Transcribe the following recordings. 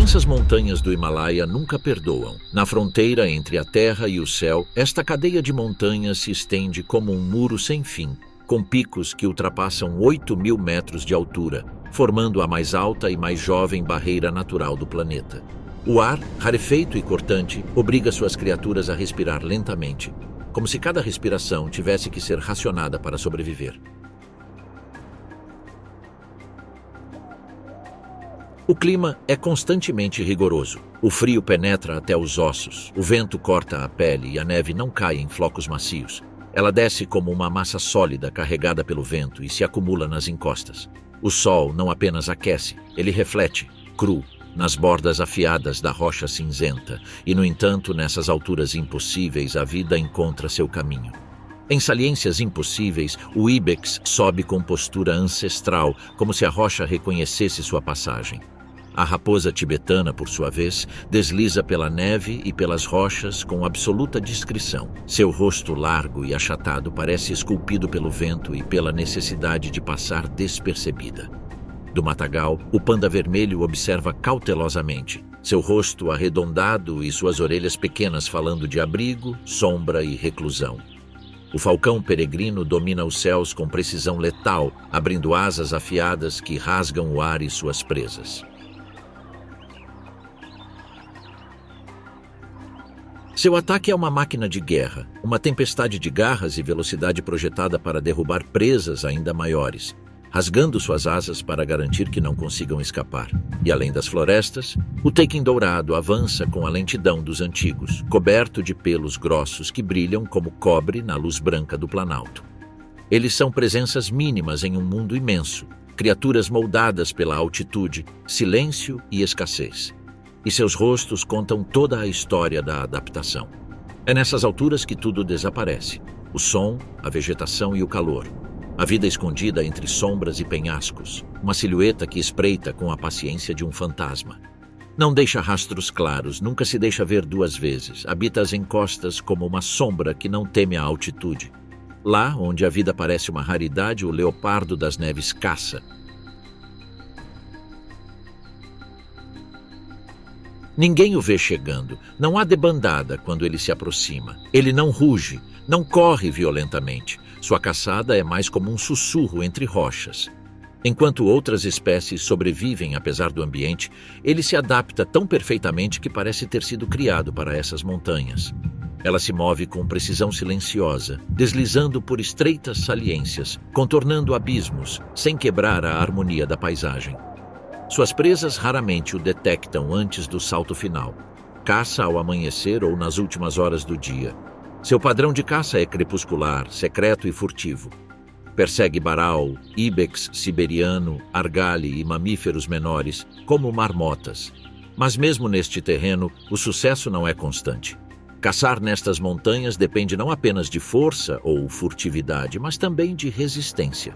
imensas montanhas do Himalaia nunca perdoam. Na fronteira entre a terra e o céu, esta cadeia de montanhas se estende como um muro sem fim, com picos que ultrapassam 8.000 metros de altura, formando a mais alta e mais jovem barreira natural do planeta. O ar, rarefeito e cortante, obriga suas criaturas a respirar lentamente, como se cada respiração tivesse que ser racionada para sobreviver. O clima é constantemente rigoroso. O frio penetra até os ossos, o vento corta a pele e a neve não cai em flocos macios. Ela desce como uma massa sólida carregada pelo vento e se acumula nas encostas. O sol não apenas aquece, ele reflete, cru, nas bordas afiadas da rocha cinzenta, e, no entanto, nessas alturas impossíveis, a vida encontra seu caminho. Em saliências impossíveis, o Ibex sobe com postura ancestral, como se a rocha reconhecesse sua passagem. A raposa tibetana, por sua vez, desliza pela neve e pelas rochas com absoluta discrição. Seu rosto largo e achatado parece esculpido pelo vento e pela necessidade de passar despercebida. Do matagal, o panda vermelho observa cautelosamente, seu rosto arredondado e suas orelhas pequenas falando de abrigo, sombra e reclusão. O falcão peregrino domina os céus com precisão letal, abrindo asas afiadas que rasgam o ar e suas presas. Seu ataque é uma máquina de guerra, uma tempestade de garras e velocidade projetada para derrubar presas ainda maiores, rasgando suas asas para garantir que não consigam escapar. E além das florestas, o taiken dourado avança com a lentidão dos antigos, coberto de pelos grossos que brilham como cobre na luz branca do planalto. Eles são presenças mínimas em um mundo imenso, criaturas moldadas pela altitude, silêncio e escassez. E seus rostos contam toda a história da adaptação. É nessas alturas que tudo desaparece: o som, a vegetação e o calor. A vida escondida entre sombras e penhascos, uma silhueta que espreita com a paciência de um fantasma. Não deixa rastros claros, nunca se deixa ver duas vezes, habita as encostas como uma sombra que não teme a altitude. Lá, onde a vida parece uma raridade, o leopardo das neves caça. Ninguém o vê chegando, não há debandada quando ele se aproxima. Ele não ruge, não corre violentamente. Sua caçada é mais como um sussurro entre rochas. Enquanto outras espécies sobrevivem apesar do ambiente, ele se adapta tão perfeitamente que parece ter sido criado para essas montanhas. Ela se move com precisão silenciosa, deslizando por estreitas saliências, contornando abismos, sem quebrar a harmonia da paisagem. Suas presas raramente o detectam antes do salto final. Caça ao amanhecer ou nas últimas horas do dia. Seu padrão de caça é crepuscular, secreto e furtivo. Persegue baral, ibex siberiano, argali e mamíferos menores, como marmotas. Mas mesmo neste terreno, o sucesso não é constante. Caçar nestas montanhas depende não apenas de força ou furtividade, mas também de resistência.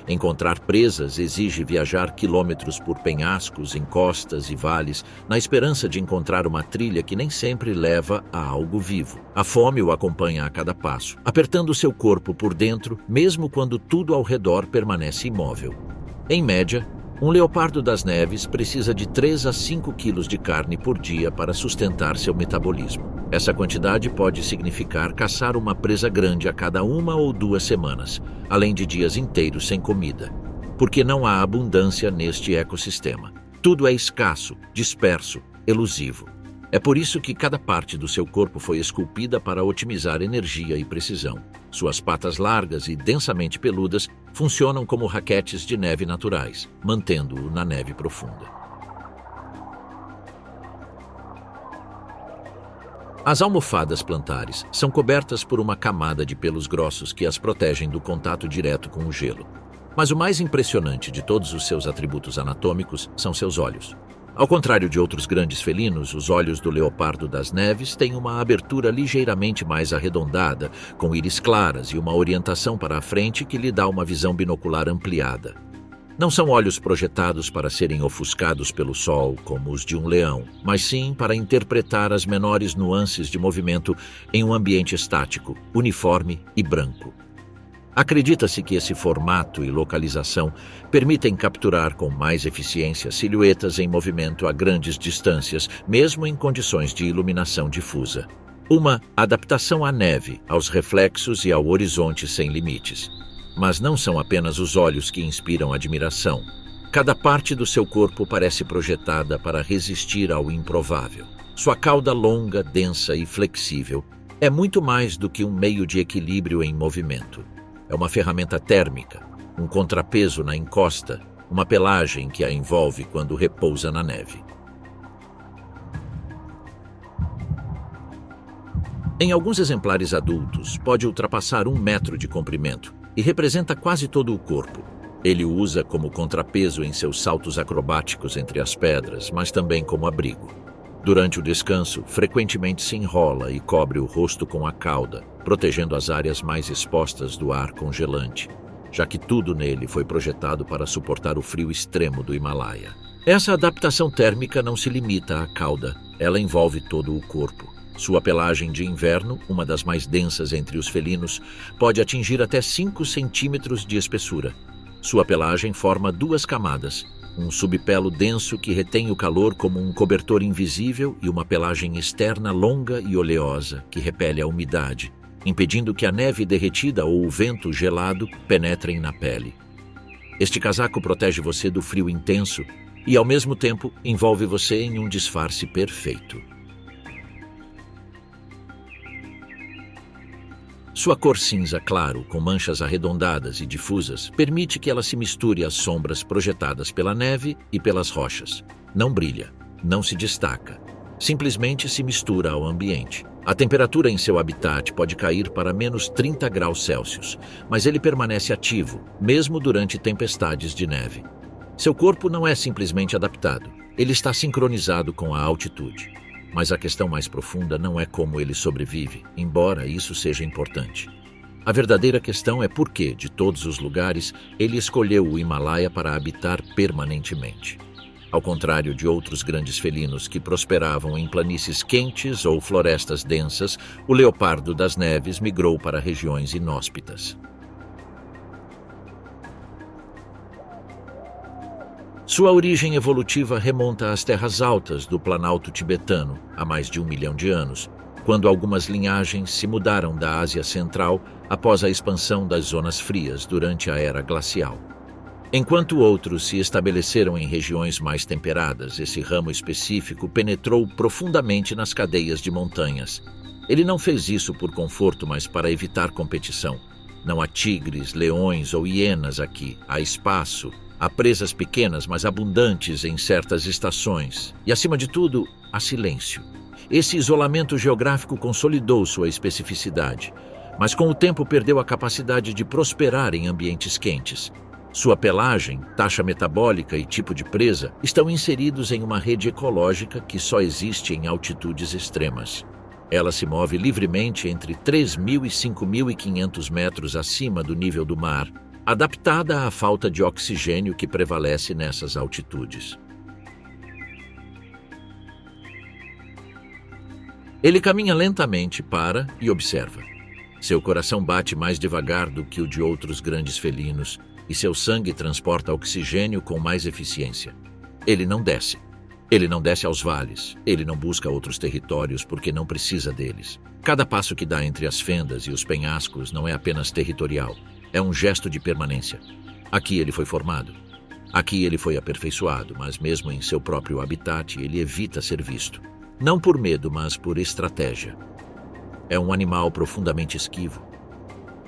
Encontrar presas exige viajar quilômetros por penhascos, encostas e vales, na esperança de encontrar uma trilha que nem sempre leva a algo vivo. A fome o acompanha a cada passo, apertando seu corpo por dentro, mesmo quando tudo ao redor permanece imóvel. Em média, um leopardo das neves precisa de 3 a 5 quilos de carne por dia para sustentar seu metabolismo. Essa quantidade pode significar caçar uma presa grande a cada 1 ou 2 semanas, além de dias inteiros sem comida, porque não há abundância neste ecossistema. Tudo é escasso, disperso, elusivo. É por isso que cada parte do seu corpo foi esculpida para otimizar energia e precisão. Suas patas largas e densamente peludas funcionam como raquetes de neve naturais, mantendo-o na neve profunda. As almofadas plantares são cobertas por uma camada de pelos grossos que as protegem do contato direto com o gelo. Mas o mais impressionante de todos os seus atributos anatômicos são seus olhos. Ao contrário de outros grandes felinos, os olhos do leopardo das neves têm uma abertura ligeiramente mais arredondada, com íris claras e uma orientação para a frente que lhe dá uma visão binocular ampliada. Não são olhos projetados para serem ofuscados pelo sol, como os de um leão, mas sim para interpretar as menores nuances de movimento em um ambiente estático, uniforme e branco. Acredita-se que esse formato e localização permitem capturar com mais eficiência silhuetas em movimento a grandes distâncias, mesmo em condições de iluminação difusa. Uma adaptação à neve, aos reflexos e ao horizonte sem limites. Mas não são apenas os olhos que inspiram admiração. Cada parte do seu corpo parece projetada para resistir ao improvável. Sua cauda longa, densa e flexível é muito mais do que um meio de equilíbrio em movimento. É uma ferramenta térmica, um contrapeso na encosta, uma pelagem que a envolve quando repousa na neve. Em alguns exemplares adultos, pode ultrapassar 1 metro de comprimento e representa quase todo o corpo. Ele o usa como contrapeso em seus saltos acrobáticos entre as pedras, mas também como abrigo. Durante o descanso, frequentemente se enrola e cobre o rosto com a cauda, protegendo as áreas mais expostas do ar congelante, já que tudo nele foi projetado para suportar o frio extremo do Himalaia. Essa adaptação térmica não se limita à cauda, ela envolve todo o corpo. Sua pelagem de inverno, uma das mais densas entre os felinos, pode atingir até 5 centímetros de espessura. Sua pelagem forma 2 camadas, um subpelo denso que retém o calor como um cobertor invisível e uma pelagem externa longa e oleosa que repele a umidade, impedindo que a neve derretida ou o vento gelado penetrem na pele. Este casaco protege você do frio intenso e, ao mesmo tempo, envolve você em um disfarce perfeito. Sua cor cinza claro, com manchas arredondadas e difusas, permite que ela se misture às sombras projetadas pela neve e pelas rochas. Não brilha, não se destaca, simplesmente se mistura ao ambiente. A temperatura em seu habitat pode cair para menos 30 graus Celsius, mas ele permanece ativo, mesmo durante tempestades de neve. Seu corpo não é simplesmente adaptado, ele está sincronizado com a altitude. Mas a questão mais profunda não é como ele sobrevive, embora isso seja importante. A verdadeira questão é por que, de todos os lugares, ele escolheu o Himalaia para habitar permanentemente. Ao contrário de outros grandes felinos que prosperavam em planícies quentes ou florestas densas, o leopardo das neves migrou para regiões inóspitas. Sua origem evolutiva remonta às terras altas do Planalto tibetano, há mais de 1 milhão de anos, quando algumas linhagens se mudaram da Ásia Central após a expansão das zonas frias durante a Era Glacial. Enquanto outros se estabeleceram em regiões mais temperadas, esse ramo específico penetrou profundamente nas cadeias de montanhas. Ele não fez isso por conforto, mas para evitar competição. Não há tigres, leões ou hienas aqui, há espaço. Há presas pequenas, mas abundantes em certas estações. E, acima de tudo, há silêncio. Esse isolamento geográfico consolidou sua especificidade, mas com o tempo perdeu a capacidade de prosperar em ambientes quentes. Sua pelagem, taxa metabólica e tipo de presa estão inseridos em uma rede ecológica que só existe em altitudes extremas. Ela se move livremente entre 3.000 e 5.500 metros acima do nível do mar, adaptada à falta de oxigênio que prevalece nessas altitudes. Ele caminha lentamente, para e observa. Seu coração bate mais devagar do que o de outros grandes felinos e seu sangue transporta oxigênio com mais eficiência. Ele não desce. Ele não desce aos vales. Ele não busca outros territórios porque não precisa deles. Cada passo que dá entre as fendas e os penhascos não é apenas territorial. É um gesto de permanência. Aqui ele foi formado. Aqui ele foi aperfeiçoado, mas mesmo em seu próprio habitat, ele evita ser visto. Não por medo, mas por estratégia. É um animal profundamente esquivo.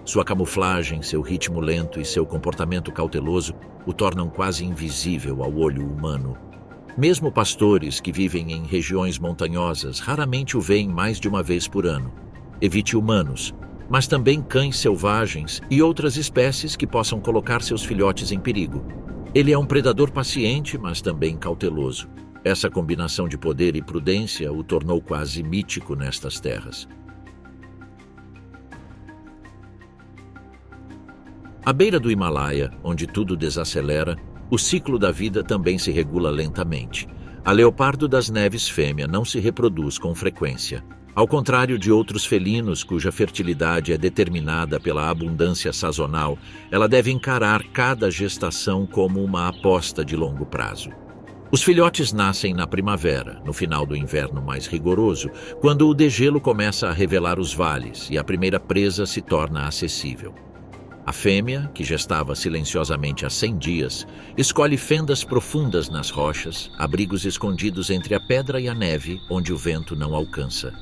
Sua camuflagem, seu ritmo lento e seu comportamento cauteloso o tornam quase invisível ao olho humano. Mesmo pastores que vivem em regiões montanhosas raramente o veem mais de uma vez por ano. Evite humanos, mas também cães selvagens e outras espécies que possam colocar seus filhotes em perigo. Ele é um predador paciente, mas também cauteloso. Essa combinação de poder e prudência o tornou quase mítico nestas terras. À beira do Himalaia, onde tudo desacelera, o ciclo da vida também se regula lentamente. A leopardo das neves fêmea não se reproduz com frequência. Ao contrário de outros felinos cuja fertilidade é determinada pela abundância sazonal, ela deve encarar cada gestação como uma aposta de longo prazo. Os filhotes nascem na primavera, no final do inverno mais rigoroso, quando o degelo começa a revelar os vales e a primeira presa se torna acessível. A fêmea, que gestava silenciosamente há 100 dias, escolhe fendas profundas nas rochas, abrigos escondidos entre a pedra e a neve, onde o vento não alcança.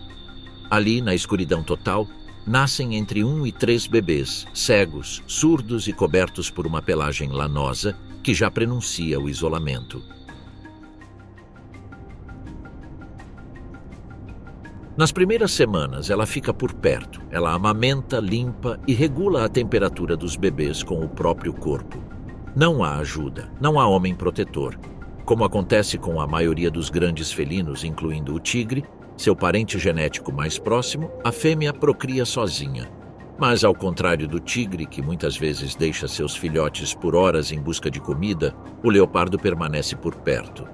Ali, na escuridão total, nascem entre 1 e 3 bebês, cegos, surdos e cobertos por uma pelagem lanosa que já prenuncia o isolamento. Nas primeiras semanas, ela fica por perto. Ela amamenta, limpa e regula a temperatura dos bebês com o próprio corpo. Não há ajuda, não há homem protetor. Como acontece com a maioria dos grandes felinos, incluindo o tigre, seu parente genético mais próximo, a fêmea procria sozinha. Mas, ao contrário do tigre, que muitas vezes deixa seus filhotes por horas em busca de comida, o leopardo permanece por perto.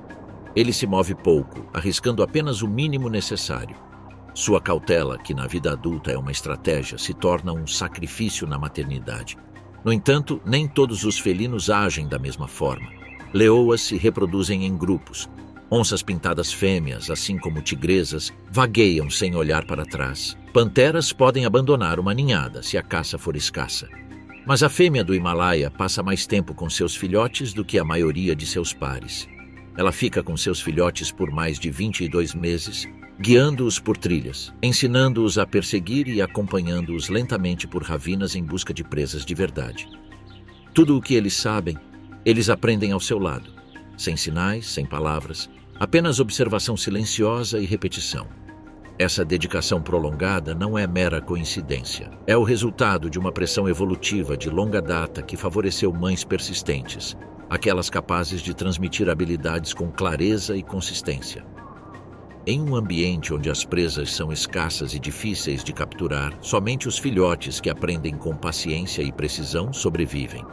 Ele se move pouco, arriscando apenas o mínimo necessário. Sua cautela, que na vida adulta é uma estratégia, se torna um sacrifício na maternidade. No entanto, nem todos os felinos agem da mesma forma. Leoas se reproduzem em grupos. Onças pintadas fêmeas, assim como tigresas, vagueiam sem olhar para trás. Panteras podem abandonar uma ninhada se a caça for escassa. Mas a fêmea do Himalaia passa mais tempo com seus filhotes do que a maioria de seus pares. Ela fica com seus filhotes por mais de 22 meses, guiando-os por trilhas, ensinando-os a perseguir e acompanhando-os lentamente por ravinas em busca de presas de verdade. Tudo o que eles sabem, eles aprendem ao seu lado, sem sinais, sem palavras, apenas observação silenciosa e repetição. Essa dedicação prolongada não é mera coincidência. É o resultado de uma pressão evolutiva de longa data que favoreceu mães persistentes, aquelas capazes de transmitir habilidades com clareza e consistência. Em um ambiente onde as presas são escassas e difíceis de capturar, somente os filhotes que aprendem com paciência e precisão sobrevivem.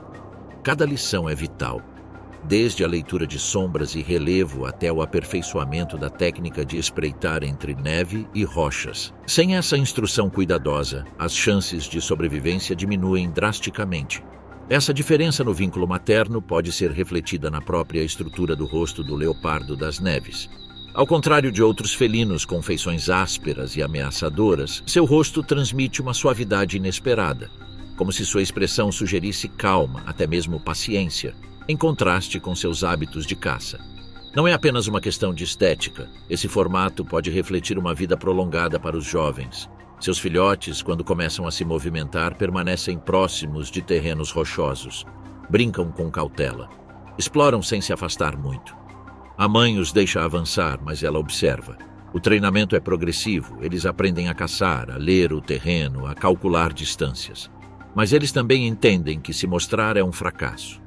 Cada lição é vital, desde a leitura de sombras e relevo até o aperfeiçoamento da técnica de espreitar entre neve e rochas. Sem essa instrução cuidadosa, as chances de sobrevivência diminuem drasticamente. Essa diferença no vínculo materno pode ser refletida na própria estrutura do rosto do leopardo das neves. Ao contrário de outros felinos com feições ásperas e ameaçadoras, seu rosto transmite uma suavidade inesperada, como se sua expressão sugerisse calma, até mesmo paciência, em contraste com seus hábitos de caça. Não é apenas uma questão de estética. Esse formato pode refletir uma vida prolongada para os jovens. Seus filhotes, quando começam a se movimentar, permanecem próximos de terrenos rochosos, brincam com cautela, exploram sem se afastar muito. A mãe os deixa avançar, mas ela observa. O treinamento é progressivo, eles aprendem a caçar, a ler o terreno, a calcular distâncias. Mas eles também entendem que se mostrar é um fracasso.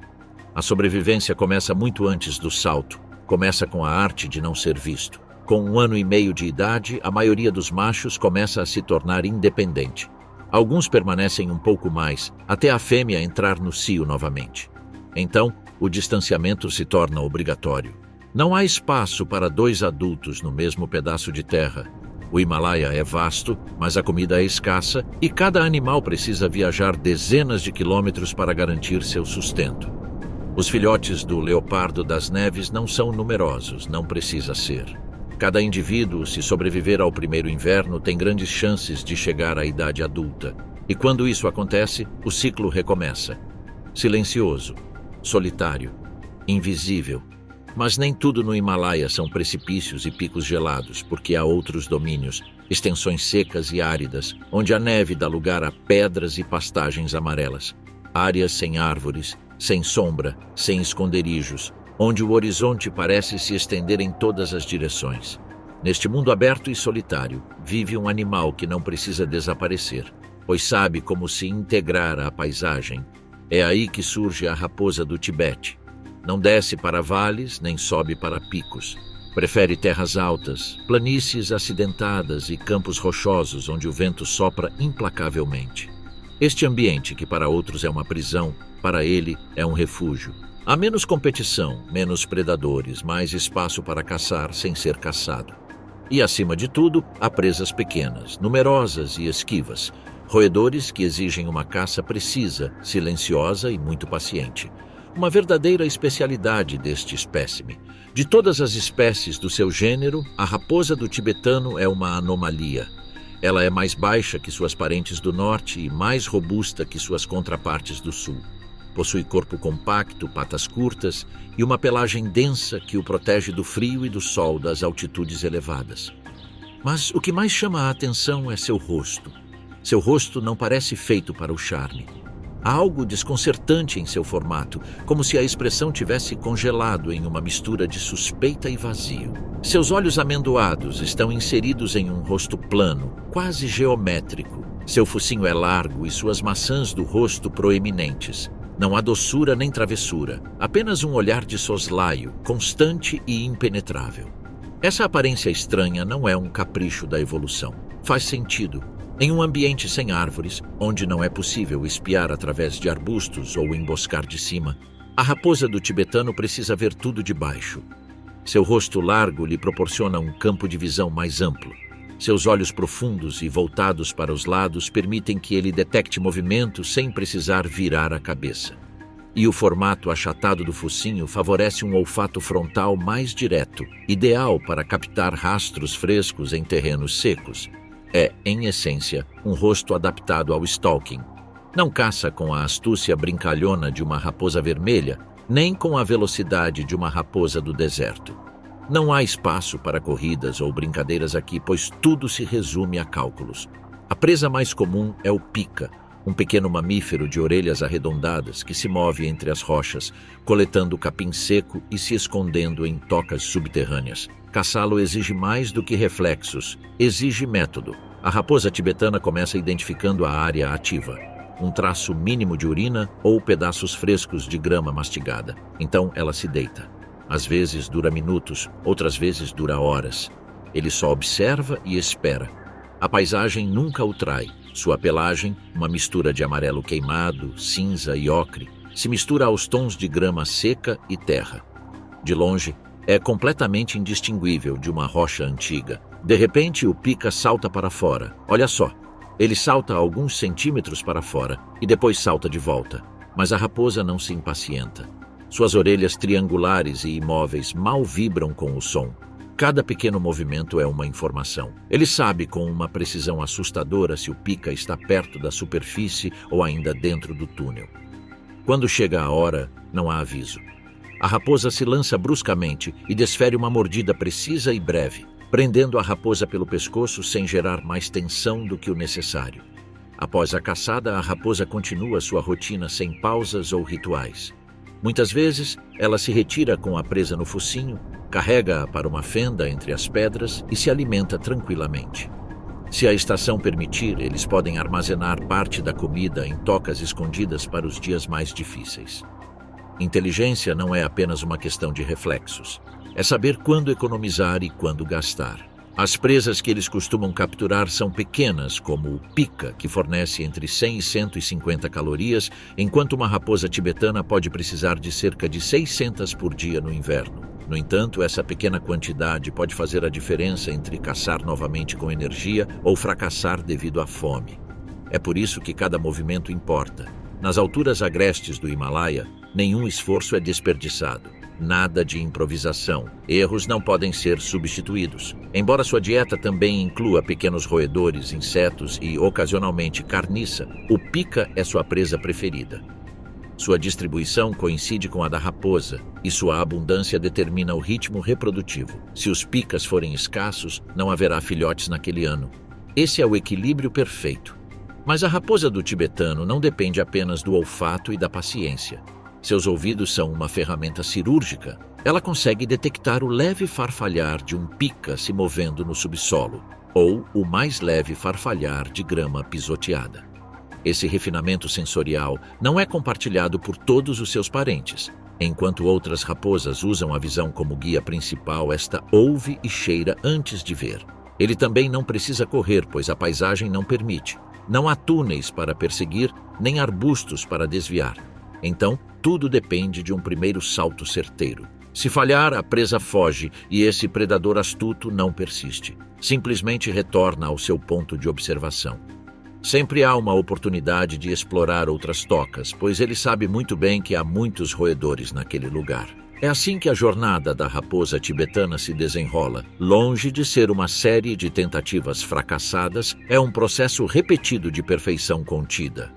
A sobrevivência começa muito antes do salto, começa com a arte de não ser visto. Com 1 ano e meio de idade, a maioria dos machos começa a se tornar independente. Alguns permanecem um pouco mais, até a fêmea entrar no cio novamente. Então, o distanciamento se torna obrigatório. Não há espaço para 2 adultos no mesmo pedaço de terra. O Himalaia é vasto, mas a comida é escassa e cada animal precisa viajar dezenas de quilômetros para garantir seu sustento. Os filhotes do leopardo das neves não são numerosos, não precisa ser. Cada indivíduo, se sobreviver ao primeiro inverno, tem grandes chances de chegar à idade adulta. E quando isso acontece, o ciclo recomeça. Silencioso, solitário, invisível. Mas nem tudo no Himalaia são precipícios e picos gelados, porque há outros domínios, extensões secas e áridas, onde a neve dá lugar a pedras e pastagens amarelas. Áreas sem árvores, sem sombra, sem esconderijos, onde o horizonte parece se estender em todas as direções. Neste mundo aberto e solitário, vive um animal que não precisa desaparecer, pois sabe como se integrar à paisagem. É aí que surge a raposa do Tibete. Não desce para vales, nem sobe para picos. Prefere terras altas, planícies acidentadas e campos rochosos onde o vento sopra implacavelmente. Este ambiente, que para outros é uma prisão, para ele é um refúgio. Há menos competição, menos predadores, mais espaço para caçar sem ser caçado. E, acima de tudo, há presas pequenas, numerosas e esquivas, roedores que exigem uma caça precisa, silenciosa e muito paciente. Uma verdadeira especialidade deste espécime. De todas as espécies do seu gênero, a raposa do tibetano é uma anomalia. Ela é mais baixa que suas parentes do norte e mais robusta que suas contrapartes do sul. Possui corpo compacto, patas curtas e uma pelagem densa que o protege do frio e do sol das altitudes elevadas. Mas o que mais chama a atenção é seu rosto. Seu rosto não parece feito para o charme. Há algo desconcertante em seu formato, como se a expressão tivesse congelado em uma mistura de suspeita e vazio. Seus olhos amendoados estão inseridos em um rosto plano, quase geométrico. Seu focinho é largo e suas maçãs do rosto proeminentes. Não há doçura nem travessura, apenas um olhar de soslaio, constante e impenetrável. Essa aparência estranha não é um capricho da evolução. Faz sentido. Em um ambiente sem árvores, onde não é possível espiar através de arbustos ou emboscar de cima, a raposa do tibetano precisa ver tudo de baixo. Seu rosto largo lhe proporciona um campo de visão mais amplo. Seus olhos profundos e voltados para os lados permitem que ele detecte movimento sem precisar virar a cabeça. E o formato achatado do focinho favorece um olfato frontal mais direto, ideal para captar rastros frescos em terrenos secos. É, em essência, um rosto adaptado ao stalking. Não caça com a astúcia brincalhona de uma raposa vermelha, nem com a velocidade de uma raposa do deserto. Não há espaço para corridas ou brincadeiras aqui, pois tudo se resume a cálculos. A presa mais comum é o pica, um pequeno mamífero de orelhas arredondadas que se move entre as rochas, coletando capim seco e se escondendo em tocas subterrâneas. Caçá-lo exige mais do que reflexos, exige método. A raposa tibetana começa identificando a área ativa, um traço mínimo de urina ou pedaços frescos de grama mastigada. Então ela se deita. Às vezes dura minutos, outras vezes dura horas. Ele só observa e espera. A paisagem nunca o trai. Sua pelagem, uma mistura de amarelo queimado, cinza e ocre, se mistura aos tons de grama seca e terra. De longe, é completamente indistinguível de uma rocha antiga. De repente, o pica salta para fora. Olha só, ele salta alguns centímetros para fora e depois salta de volta. Mas a raposa não se impacienta. Suas orelhas triangulares e imóveis mal vibram com o som. Cada pequeno movimento é uma informação. Ele sabe com uma precisão assustadora se o pica está perto da superfície ou ainda dentro do túnel. Quando chega a hora, não há aviso. A raposa se lança bruscamente e desfere uma mordida precisa e breve, prendendo a raposa pelo pescoço sem gerar mais tensão do que o necessário. Após a caçada, a raposa continua sua rotina sem pausas ou rituais. Muitas vezes, ela se retira com a presa no focinho, carrega-a para uma fenda entre as pedras e se alimenta tranquilamente. Se a estação permitir, eles podem armazenar parte da comida em tocas escondidas para os dias mais difíceis. Inteligência não é apenas uma questão de reflexos. É saber quando economizar e quando gastar. As presas que eles costumam capturar são pequenas, como o pica, que fornece entre 100 e 150 calorias, enquanto uma raposa tibetana pode precisar de cerca de 600 por dia no inverno. No entanto, essa pequena quantidade pode fazer a diferença entre caçar novamente com energia ou fracassar devido à fome. É por isso que cada movimento importa. Nas alturas agrestes do Himalaia, nenhum esforço é desperdiçado. Nada de improvisação. Erros não podem ser substituídos. Embora sua dieta também inclua pequenos roedores, insetos e, ocasionalmente, carniça, o pica é sua presa preferida. Sua distribuição coincide com a da raposa e sua abundância determina o ritmo reprodutivo. Se os picas forem escassos, não haverá filhotes naquele ano. Esse é o equilíbrio perfeito. Mas a raposa do tibetano não depende apenas do olfato e da paciência. Seus ouvidos são uma ferramenta cirúrgica. Ela consegue detectar o leve farfalhar de um pica se movendo no subsolo, ou o mais leve farfalhar de grama pisoteada. Esse refinamento sensorial não é compartilhado por todos os seus parentes. Enquanto outras raposas usam a visão como guia principal, esta ouve e cheira antes de ver. Ele também não precisa correr, pois a paisagem não permite. Não há túneis para perseguir, nem arbustos para desviar. Então, tudo depende de um primeiro salto certeiro. Se falhar, a presa foge e esse predador astuto não persiste. Simplesmente retorna ao seu ponto de observação. Sempre há uma oportunidade de explorar outras tocas, pois ele sabe muito bem que há muitos roedores naquele lugar. É assim que a jornada da raposa tibetana se desenrola. Longe de ser uma série de tentativas fracassadas, é um processo repetido de perfeição contida.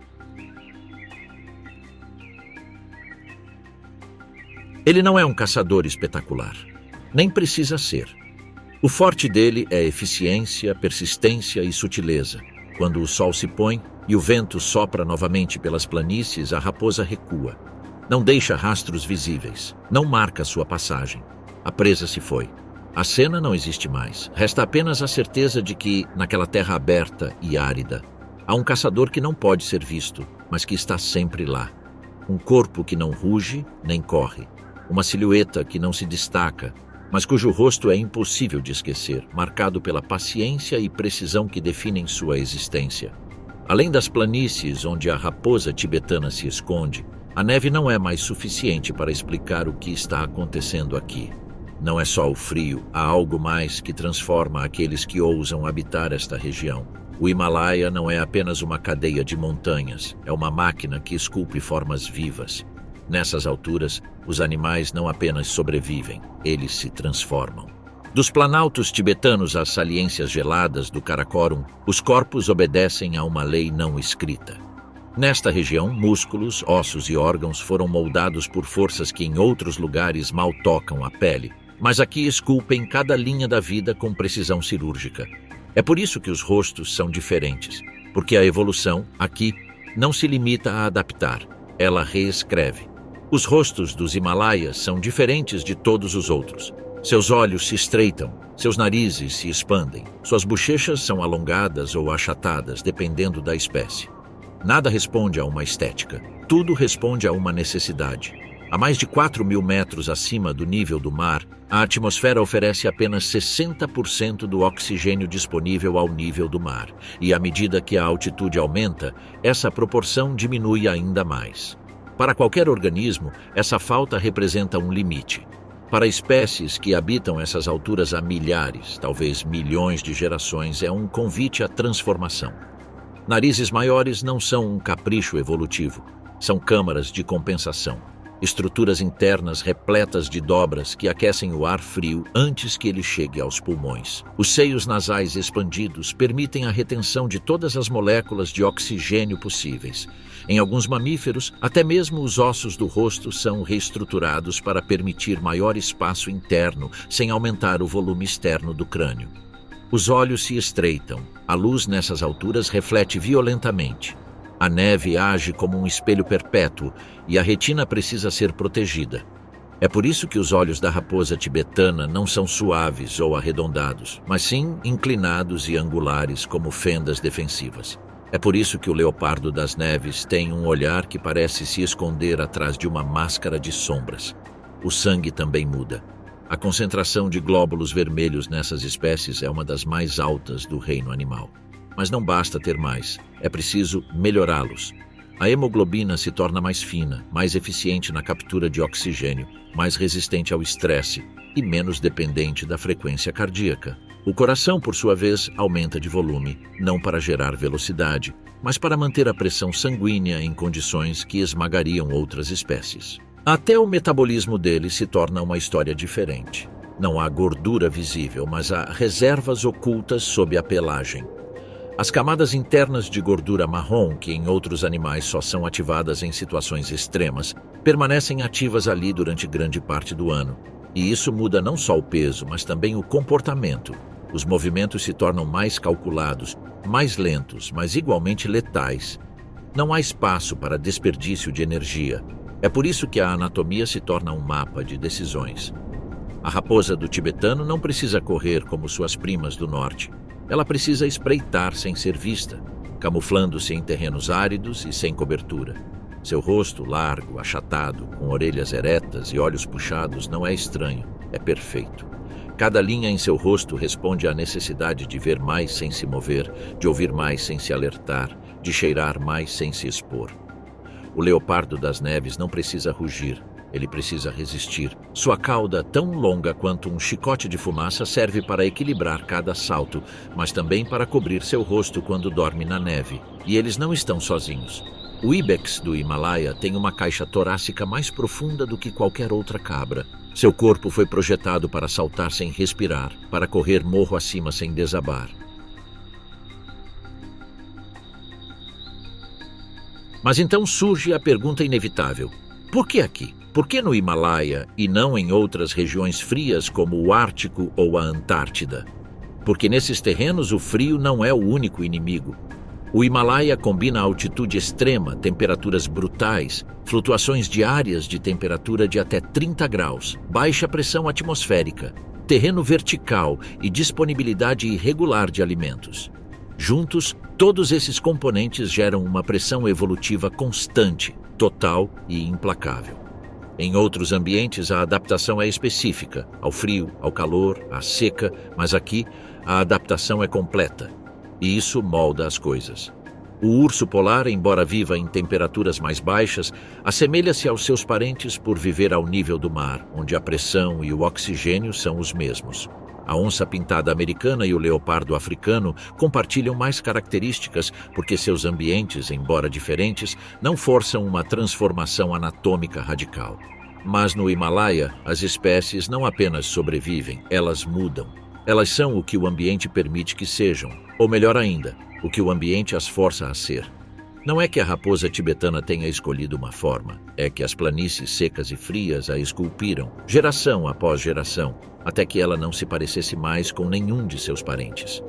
Ele não é um caçador espetacular. Nem precisa ser. O forte dele é eficiência, persistência e sutileza. Quando o sol se põe e o vento sopra novamente pelas planícies, a raposa recua. Não deixa rastros visíveis. Não marca sua passagem. A presa se foi. A cena não existe mais. Resta apenas a certeza de que, naquela terra aberta e árida, há um caçador que não pode ser visto, mas que está sempre lá. Um corpo que não ruge nem corre. Uma silhueta que não se destaca, mas cujo rosto é impossível de esquecer, marcado pela paciência e precisão que definem sua existência. Além das planícies onde a raposa tibetana se esconde, a neve não é mais suficiente para explicar o que está acontecendo aqui. Não é só o frio, há algo mais que transforma aqueles que ousam habitar esta região. O Himalaia não é apenas uma cadeia de montanhas, é uma máquina que esculpe formas vivas. Nessas alturas, os animais não apenas sobrevivem, eles se transformam. Dos planaltos tibetanos às saliências geladas do Karakorum, os corpos obedecem a uma lei não escrita. Nesta região, músculos, ossos e órgãos foram moldados por forças que em outros lugares mal tocam a pele, mas aqui esculpem cada linha da vida com precisão cirúrgica. É por isso que os rostos são diferentes, porque a evolução, aqui, não se limita a adaptar, ela reescreve. Os rostos dos Himalaias são diferentes de todos os outros. Seus olhos se estreitam, seus narizes se expandem, suas bochechas são alongadas ou achatadas, dependendo da espécie. Nada responde a uma estética, tudo responde a uma necessidade. A mais de 4.000 metros acima do nível do mar, a atmosfera oferece apenas 60% do oxigênio disponível ao nível do mar, e à medida que a altitude aumenta, essa proporção diminui ainda mais. Para qualquer organismo, essa falta representa um limite. Para espécies que habitam essas alturas há milhares, talvez milhões de gerações, é um convite à transformação. Narizes maiores não são um capricho evolutivo, são câmaras de compensação. Estruturas internas repletas de dobras que aquecem o ar frio antes que ele chegue aos pulmões. Os seios nasais expandidos permitem a retenção de todas as moléculas de oxigênio possíveis. Em alguns mamíferos, até mesmo os ossos do rosto são reestruturados para permitir maior espaço interno sem aumentar o volume externo do crânio. Os olhos se estreitam. A luz nessas alturas reflete violentamente. A neve age como um espelho perpétuo e a retina precisa ser protegida. É por isso que os olhos da raposa tibetana não são suaves ou arredondados, mas sim inclinados e angulares como fendas defensivas. É por isso que o leopardo das neves tem um olhar que parece se esconder atrás de uma máscara de sombras. O sangue também muda. A concentração de glóbulos vermelhos nessas espécies é uma das mais altas do reino animal. Mas não basta ter mais, é preciso melhorá-los. A hemoglobina se torna mais fina, mais eficiente na captura de oxigênio, mais resistente ao estresse e menos dependente da frequência cardíaca. O coração, por sua vez, aumenta de volume, não para gerar velocidade, mas para manter a pressão sanguínea em condições que esmagariam outras espécies. Até o metabolismo dele se torna uma história diferente. Não há gordura visível, mas há reservas ocultas sob a pelagem. As camadas internas de gordura marrom, que em outros animais só são ativadas em situações extremas, permanecem ativas ali durante grande parte do ano. E isso muda não só o peso, mas também o comportamento. Os movimentos se tornam mais calculados, mais lentos, mas igualmente letais. Não há espaço para desperdício de energia. É por isso que a anatomia se torna um mapa de decisões. A raposa do tibetano não precisa correr como suas primas do norte. Ela precisa espreitar sem ser vista, camuflando-se em terrenos áridos e sem cobertura. Seu rosto largo, achatado, com orelhas eretas e olhos puxados não é estranho, é perfeito. Cada linha em seu rosto responde à necessidade de ver mais sem se mover, de ouvir mais sem se alertar, de cheirar mais sem se expor. O leopardo das neves não precisa rugir, Ele precisa resistir. Sua cauda, tão longa quanto um chicote de fumaça, serve para equilibrar cada salto, mas também para cobrir seu rosto quando dorme na neve. E eles não estão sozinhos. O ibex do Himalaia tem uma caixa torácica mais profunda do que qualquer outra cabra. Seu corpo foi projetado para saltar sem respirar, para correr morro acima sem desabar. Mas então surge a pergunta inevitável: por que aqui? Por que no Himalaia e não em outras regiões frias como o Ártico ou a Antártida? Porque nesses terrenos o frio não é o único inimigo. O Himalaia combina altitude extrema, temperaturas brutais, flutuações diárias de temperatura de até 30 graus, baixa pressão atmosférica, terreno vertical e disponibilidade irregular de alimentos. Juntos, todos esses componentes geram uma pressão evolutiva constante, total e implacável. Em outros ambientes, a adaptação é específica, ao frio, ao calor, à seca, mas aqui a adaptação é completa. E isso molda as coisas. O urso polar, embora viva em temperaturas mais baixas, assemelha-se aos seus parentes por viver ao nível do mar, onde a pressão e o oxigênio são os mesmos. A onça-pintada americana e o leopardo africano compartilham mais características porque seus ambientes, embora diferentes, não forçam uma transformação anatômica radical. Mas no Himalaia, as espécies não apenas sobrevivem, elas mudam. Elas são o que o ambiente permite que sejam, ou melhor ainda, o que o ambiente as força a ser. Não é que a raposa tibetana tenha escolhido uma forma, é que as planícies secas e frias a esculpiram, geração após geração, até que ela não se parecesse mais com nenhum de seus parentes.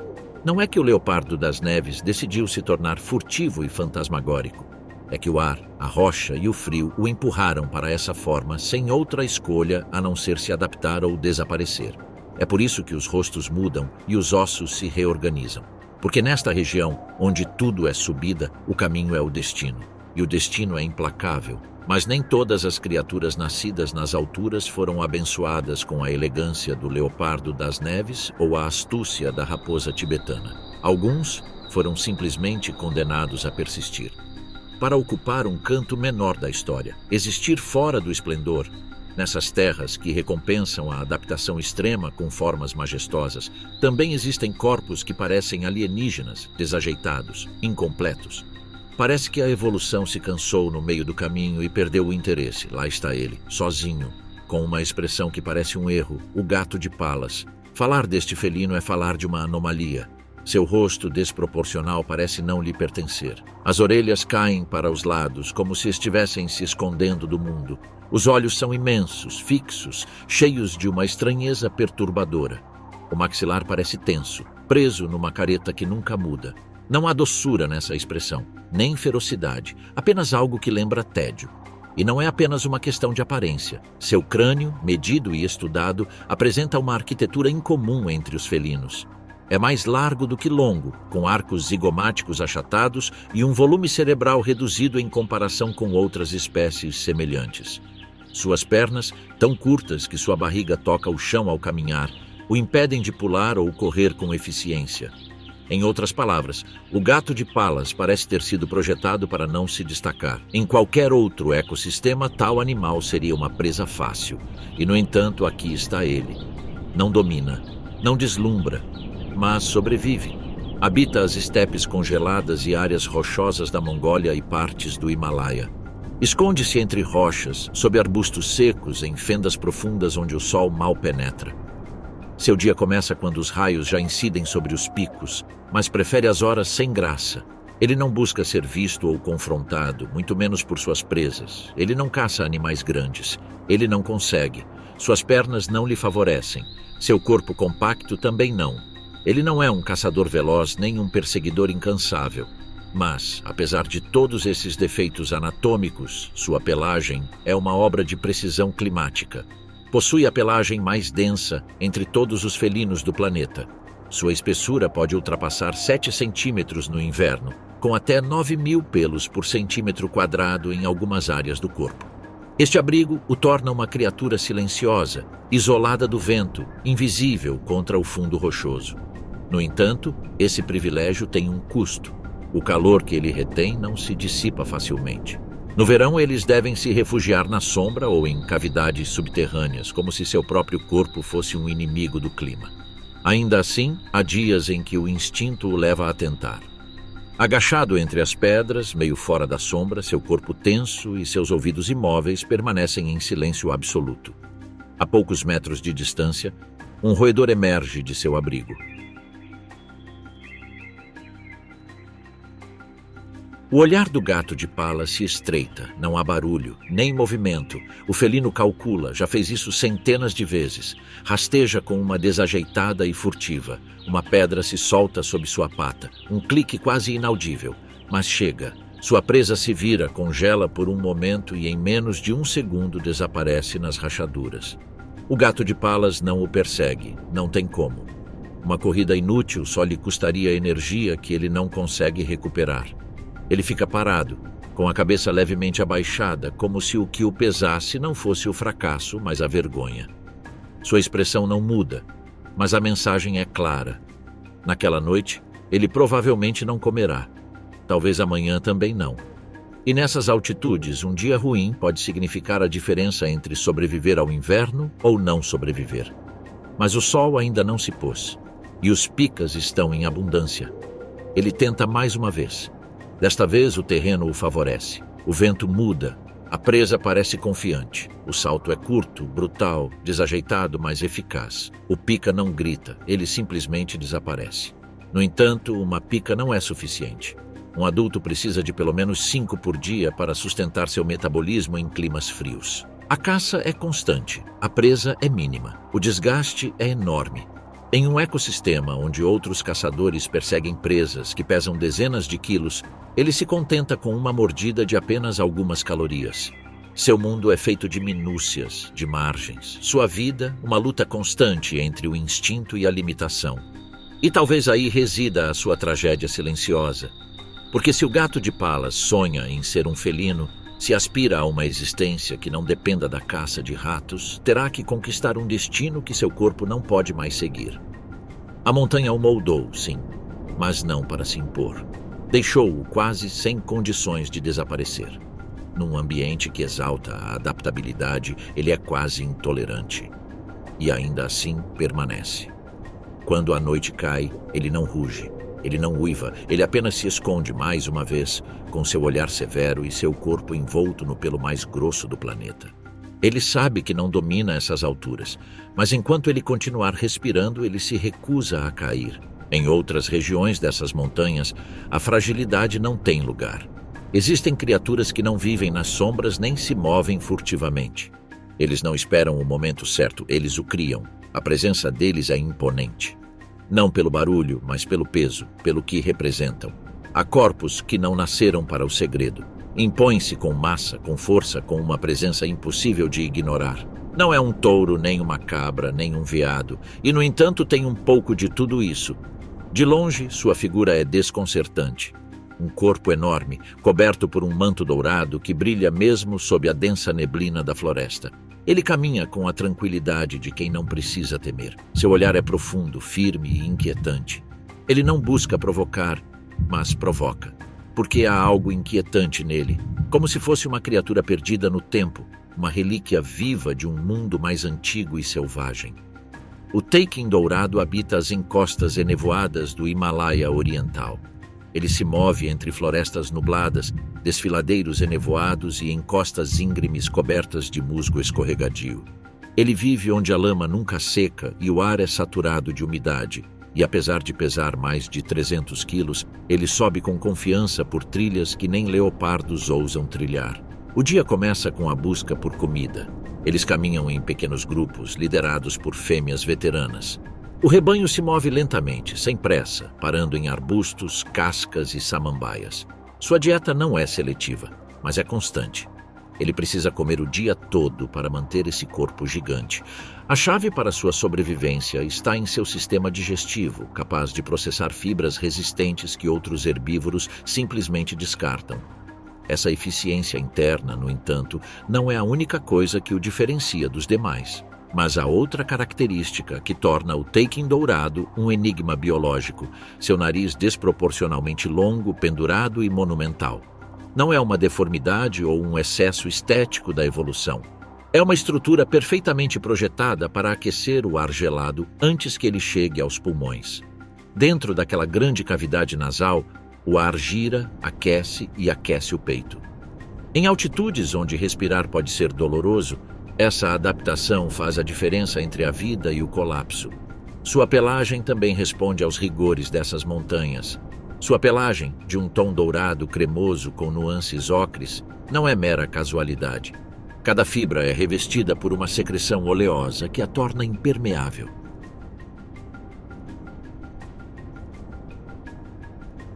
Não é que o leopardo das neves decidiu se tornar furtivo e fantasmagórico. É que o ar, a rocha e o frio o empurraram para essa forma sem outra escolha a não ser se adaptar ou desaparecer. É por isso que os rostos mudam e os ossos se reorganizam. Porque nesta região, onde tudo é subida, o caminho é o destino. E o destino é implacável. Mas nem todas as criaturas nascidas nas alturas foram abençoadas com a elegância do leopardo das neves ou a astúcia da raposa tibetana. Alguns foram simplesmente condenados a persistir, para ocupar um canto menor da história, existir fora do esplendor. Nessas terras que recompensam a adaptação extrema com formas majestosas, também existem corpos que parecem alienígenas, desajeitados, incompletos. Parece que a evolução se cansou no meio do caminho e perdeu o interesse. Lá está ele, sozinho, com uma expressão que parece um erro, o gato de palas. Falar deste felino é falar de uma anomalia. Seu rosto desproporcional parece não lhe pertencer. As orelhas caem para os lados, como se estivessem se escondendo do mundo. Os olhos são imensos, fixos, cheios de uma estranheza perturbadora. O maxilar parece tenso, preso numa careta que nunca muda. Não há doçura nessa expressão, nem ferocidade, apenas algo que lembra tédio. E não é apenas uma questão de aparência. Seu crânio, medido e estudado, apresenta uma arquitetura incomum entre os felinos. É mais largo do que longo, com arcos zigomáticos achatados e um volume cerebral reduzido em comparação com outras espécies semelhantes. Suas pernas, tão curtas que sua barriga toca o chão ao caminhar, o impedem de pular ou correr com eficiência. Em outras palavras, o gato de palas parece ter sido projetado para não se destacar. Em qualquer outro ecossistema, tal animal seria uma presa fácil. E, no entanto, aqui está ele. Não domina, não deslumbra, mas sobrevive. Habita as estepes congeladas e áreas rochosas da Mongólia e partes do Himalaia. Esconde-se entre rochas, sob arbustos secos, em fendas profundas onde o sol mal penetra. Seu dia começa quando os raios já incidem sobre os picos, mas prefere as horas sem graça. Ele não busca ser visto ou confrontado, muito menos por suas presas. Ele não caça animais grandes. Ele não consegue. Suas pernas não lhe favorecem. Seu corpo compacto também não. Ele não é um caçador veloz nem um perseguidor incansável. Mas, apesar de todos esses defeitos anatômicos, sua pelagem é uma obra de precisão climática. Possui a pelagem mais densa entre todos os felinos do planeta. Sua espessura pode ultrapassar 7 centímetros no inverno, com até 9.000 pelos por centímetro quadrado em algumas áreas do corpo. Este abrigo o torna uma criatura silenciosa, isolada do vento, invisível contra o fundo rochoso. No entanto, esse privilégio tem um custo. O calor que ele retém não se dissipa facilmente. No verão, eles devem se refugiar na sombra ou em cavidades subterrâneas, como se seu próprio corpo fosse um inimigo do clima. Ainda assim, há dias em que o instinto o leva a tentar. Agachado entre as pedras, meio fora da sombra, seu corpo tenso e seus ouvidos imóveis permanecem em silêncio absoluto. A poucos metros de distância, um roedor emerge de seu abrigo. O olhar do gato de pala se estreita, não há barulho, nem movimento. O felino calcula, já fez isso centenas de vezes. Rasteja com uma desajeitada e furtiva. Uma pedra se solta sob sua pata, um clique quase inaudível. Mas chega. Sua presa se vira, congela por um momento e em menos de um segundo desaparece nas rachaduras. O gato de palas não o persegue, não tem como. Uma corrida inútil só lhe custaria energia que ele não consegue recuperar. Ele fica parado, com a cabeça levemente abaixada, como se o que o pesasse não fosse o fracasso, mas a vergonha. Sua expressão não muda, mas a mensagem é clara. Naquela noite, ele provavelmente não comerá. Talvez amanhã também não. E nessas altitudes, um dia ruim pode significar a diferença entre sobreviver ao inverno ou não sobreviver. Mas o sol ainda não se pôs, e os picas estão em abundância. Ele tenta mais uma vez. Desta vez, o terreno o favorece. O vento muda. A presa parece confiante. O salto é curto, brutal, desajeitado, mas eficaz. O pica não grita, ele simplesmente desaparece. No entanto, uma pica não é suficiente. Um adulto precisa de pelo menos 5 por dia para sustentar seu metabolismo em climas frios. A caça é constante, a presa é mínima, o desgaste é enorme. Em um ecossistema onde outros caçadores perseguem presas que pesam dezenas de quilos, ele se contenta com uma mordida de apenas algumas calorias. Seu mundo é feito de minúcias, de margens. Sua vida, uma luta constante entre o instinto e a limitação. E talvez aí resida a sua tragédia silenciosa. Porque se o gato de palas sonha em ser um felino, se aspira a uma existência que não dependa da caça de ratos, terá que conquistar um destino que seu corpo não pode mais seguir. A montanha o moldou, sim, mas não para se impor. Deixou-o quase sem condições de desaparecer. Num ambiente que exalta a adaptabilidade, ele é quase intolerante. E ainda assim permanece. Quando a noite cai, ele não ruge. Ele não uiva, ele apenas se esconde mais uma vez, com seu olhar severo e seu corpo envolto no pelo mais grosso do planeta. Ele sabe que não domina essas alturas, mas enquanto ele continuar respirando, ele se recusa a cair. Em outras regiões dessas montanhas, a fragilidade não tem lugar. Existem criaturas que não vivem nas sombras nem se movem furtivamente. Eles não esperam o momento certo, eles o criam. A presença deles é imponente. Não pelo barulho, mas pelo peso, pelo que representam. Há corpos que não nasceram para o segredo. Impõem-se com massa, com força, com uma presença impossível de ignorar. Não é um touro, nem uma cabra, nem um veado, e no entanto tem um pouco de tudo isso. De longe, sua figura é desconcertante. Um corpo enorme, coberto por um manto dourado que brilha mesmo sob a densa neblina da floresta. Ele caminha com a tranquilidade de quem não precisa temer. Seu olhar é profundo, firme e inquietante. Ele não busca provocar, mas provoca. Porque há algo inquietante nele, como se fosse uma criatura perdida no tempo, uma relíquia viva de um mundo mais antigo e selvagem. O taikin dourado habita as encostas enevoadas do Himalaia Oriental. Ele se move entre florestas nubladas, desfiladeiros enevoados e encostas íngremes cobertas de musgo escorregadio. Ele vive onde a lama nunca seca e o ar é saturado de umidade, e apesar de pesar mais de 300 quilos, ele sobe com confiança por trilhas que nem leopardos ousam trilhar. O dia começa com a busca por comida. Eles caminham em pequenos grupos, liderados por fêmeas veteranas. O rebanho se move lentamente, sem pressa, parando em arbustos, cascas e samambaias. Sua dieta não é seletiva, mas é constante. Ele precisa comer o dia todo para manter esse corpo gigante. A chave para sua sobrevivência está em seu sistema digestivo, capaz de processar fibras resistentes que outros herbívoros simplesmente descartam. Essa eficiência interna, no entanto, não é a única coisa que o diferencia dos demais. Mas há outra característica que torna o taikin dourado um enigma biológico, seu nariz desproporcionalmente longo, pendurado e monumental. Não é uma deformidade ou um excesso estético da evolução. É uma estrutura perfeitamente projetada para aquecer o ar gelado antes que ele chegue aos pulmões. Dentro daquela grande cavidade nasal, o ar gira, aquece e aquece o peito. Em altitudes onde respirar pode ser doloroso, essa adaptação faz a diferença entre a vida e o colapso. Sua pelagem também responde aos rigores dessas montanhas. Sua pelagem, de um tom dourado cremoso com nuances ocres, não é mera casualidade. Cada fibra é revestida por uma secreção oleosa que a torna impermeável.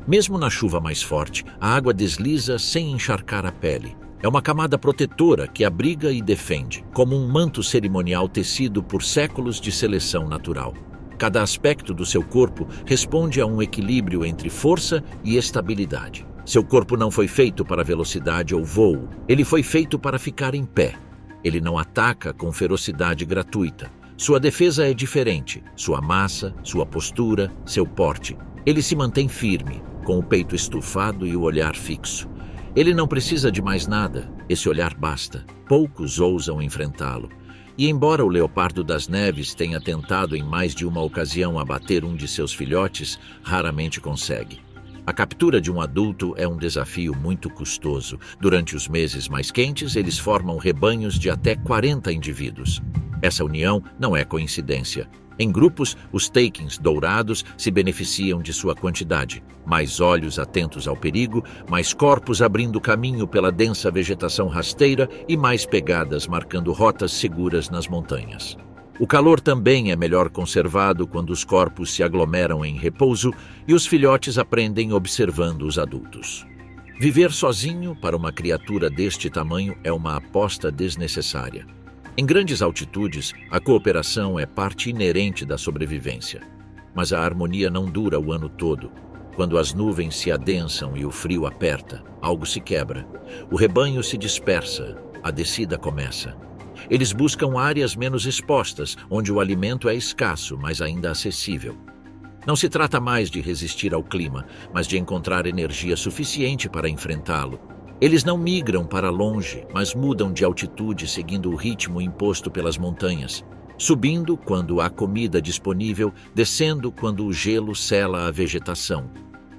Mesmo na chuva mais forte, a água desliza sem encharcar a pele. É uma camada protetora que abriga e defende, como um manto cerimonial tecido por séculos de seleção natural. Cada aspecto do seu corpo responde a um equilíbrio entre força e estabilidade. Seu corpo não foi feito para velocidade ou voo, ele foi feito para ficar em pé. Ele não ataca com ferocidade gratuita. Sua defesa é diferente, sua massa, sua postura, seu porte. Ele se mantém firme, com o peito estufado e o olhar fixo. Ele não precisa de mais nada, esse olhar basta. Poucos ousam enfrentá-lo. E embora o leopardo das neves tenha tentado em mais de uma ocasião abater um de seus filhotes, raramente consegue. A captura de um adulto é um desafio muito custoso. Durante os meses mais quentes, eles formam rebanhos de até 40 indivíduos. Essa união não é coincidência. Em grupos, os takings dourados se beneficiam de sua quantidade. Mais olhos atentos ao perigo, mais corpos abrindo caminho pela densa vegetação rasteira e mais pegadas marcando rotas seguras nas montanhas. O calor também é melhor conservado quando os corpos se aglomeram em repouso e os filhotes aprendem observando os adultos. Viver sozinho para uma criatura deste tamanho é uma aposta desnecessária. Em grandes altitudes, a cooperação é parte inerente da sobrevivência. Mas a harmonia não dura o ano todo. Quando as nuvens se adensam e o frio aperta, algo se quebra. O rebanho se dispersa, a descida começa. Eles buscam áreas menos expostas, onde o alimento é escasso, mas ainda acessível. Não se trata mais de resistir ao clima, mas de encontrar energia suficiente para enfrentá-lo. Eles não migram para longe, mas mudam de altitude seguindo o ritmo imposto pelas montanhas, subindo quando há comida disponível, descendo quando o gelo sela a vegetação.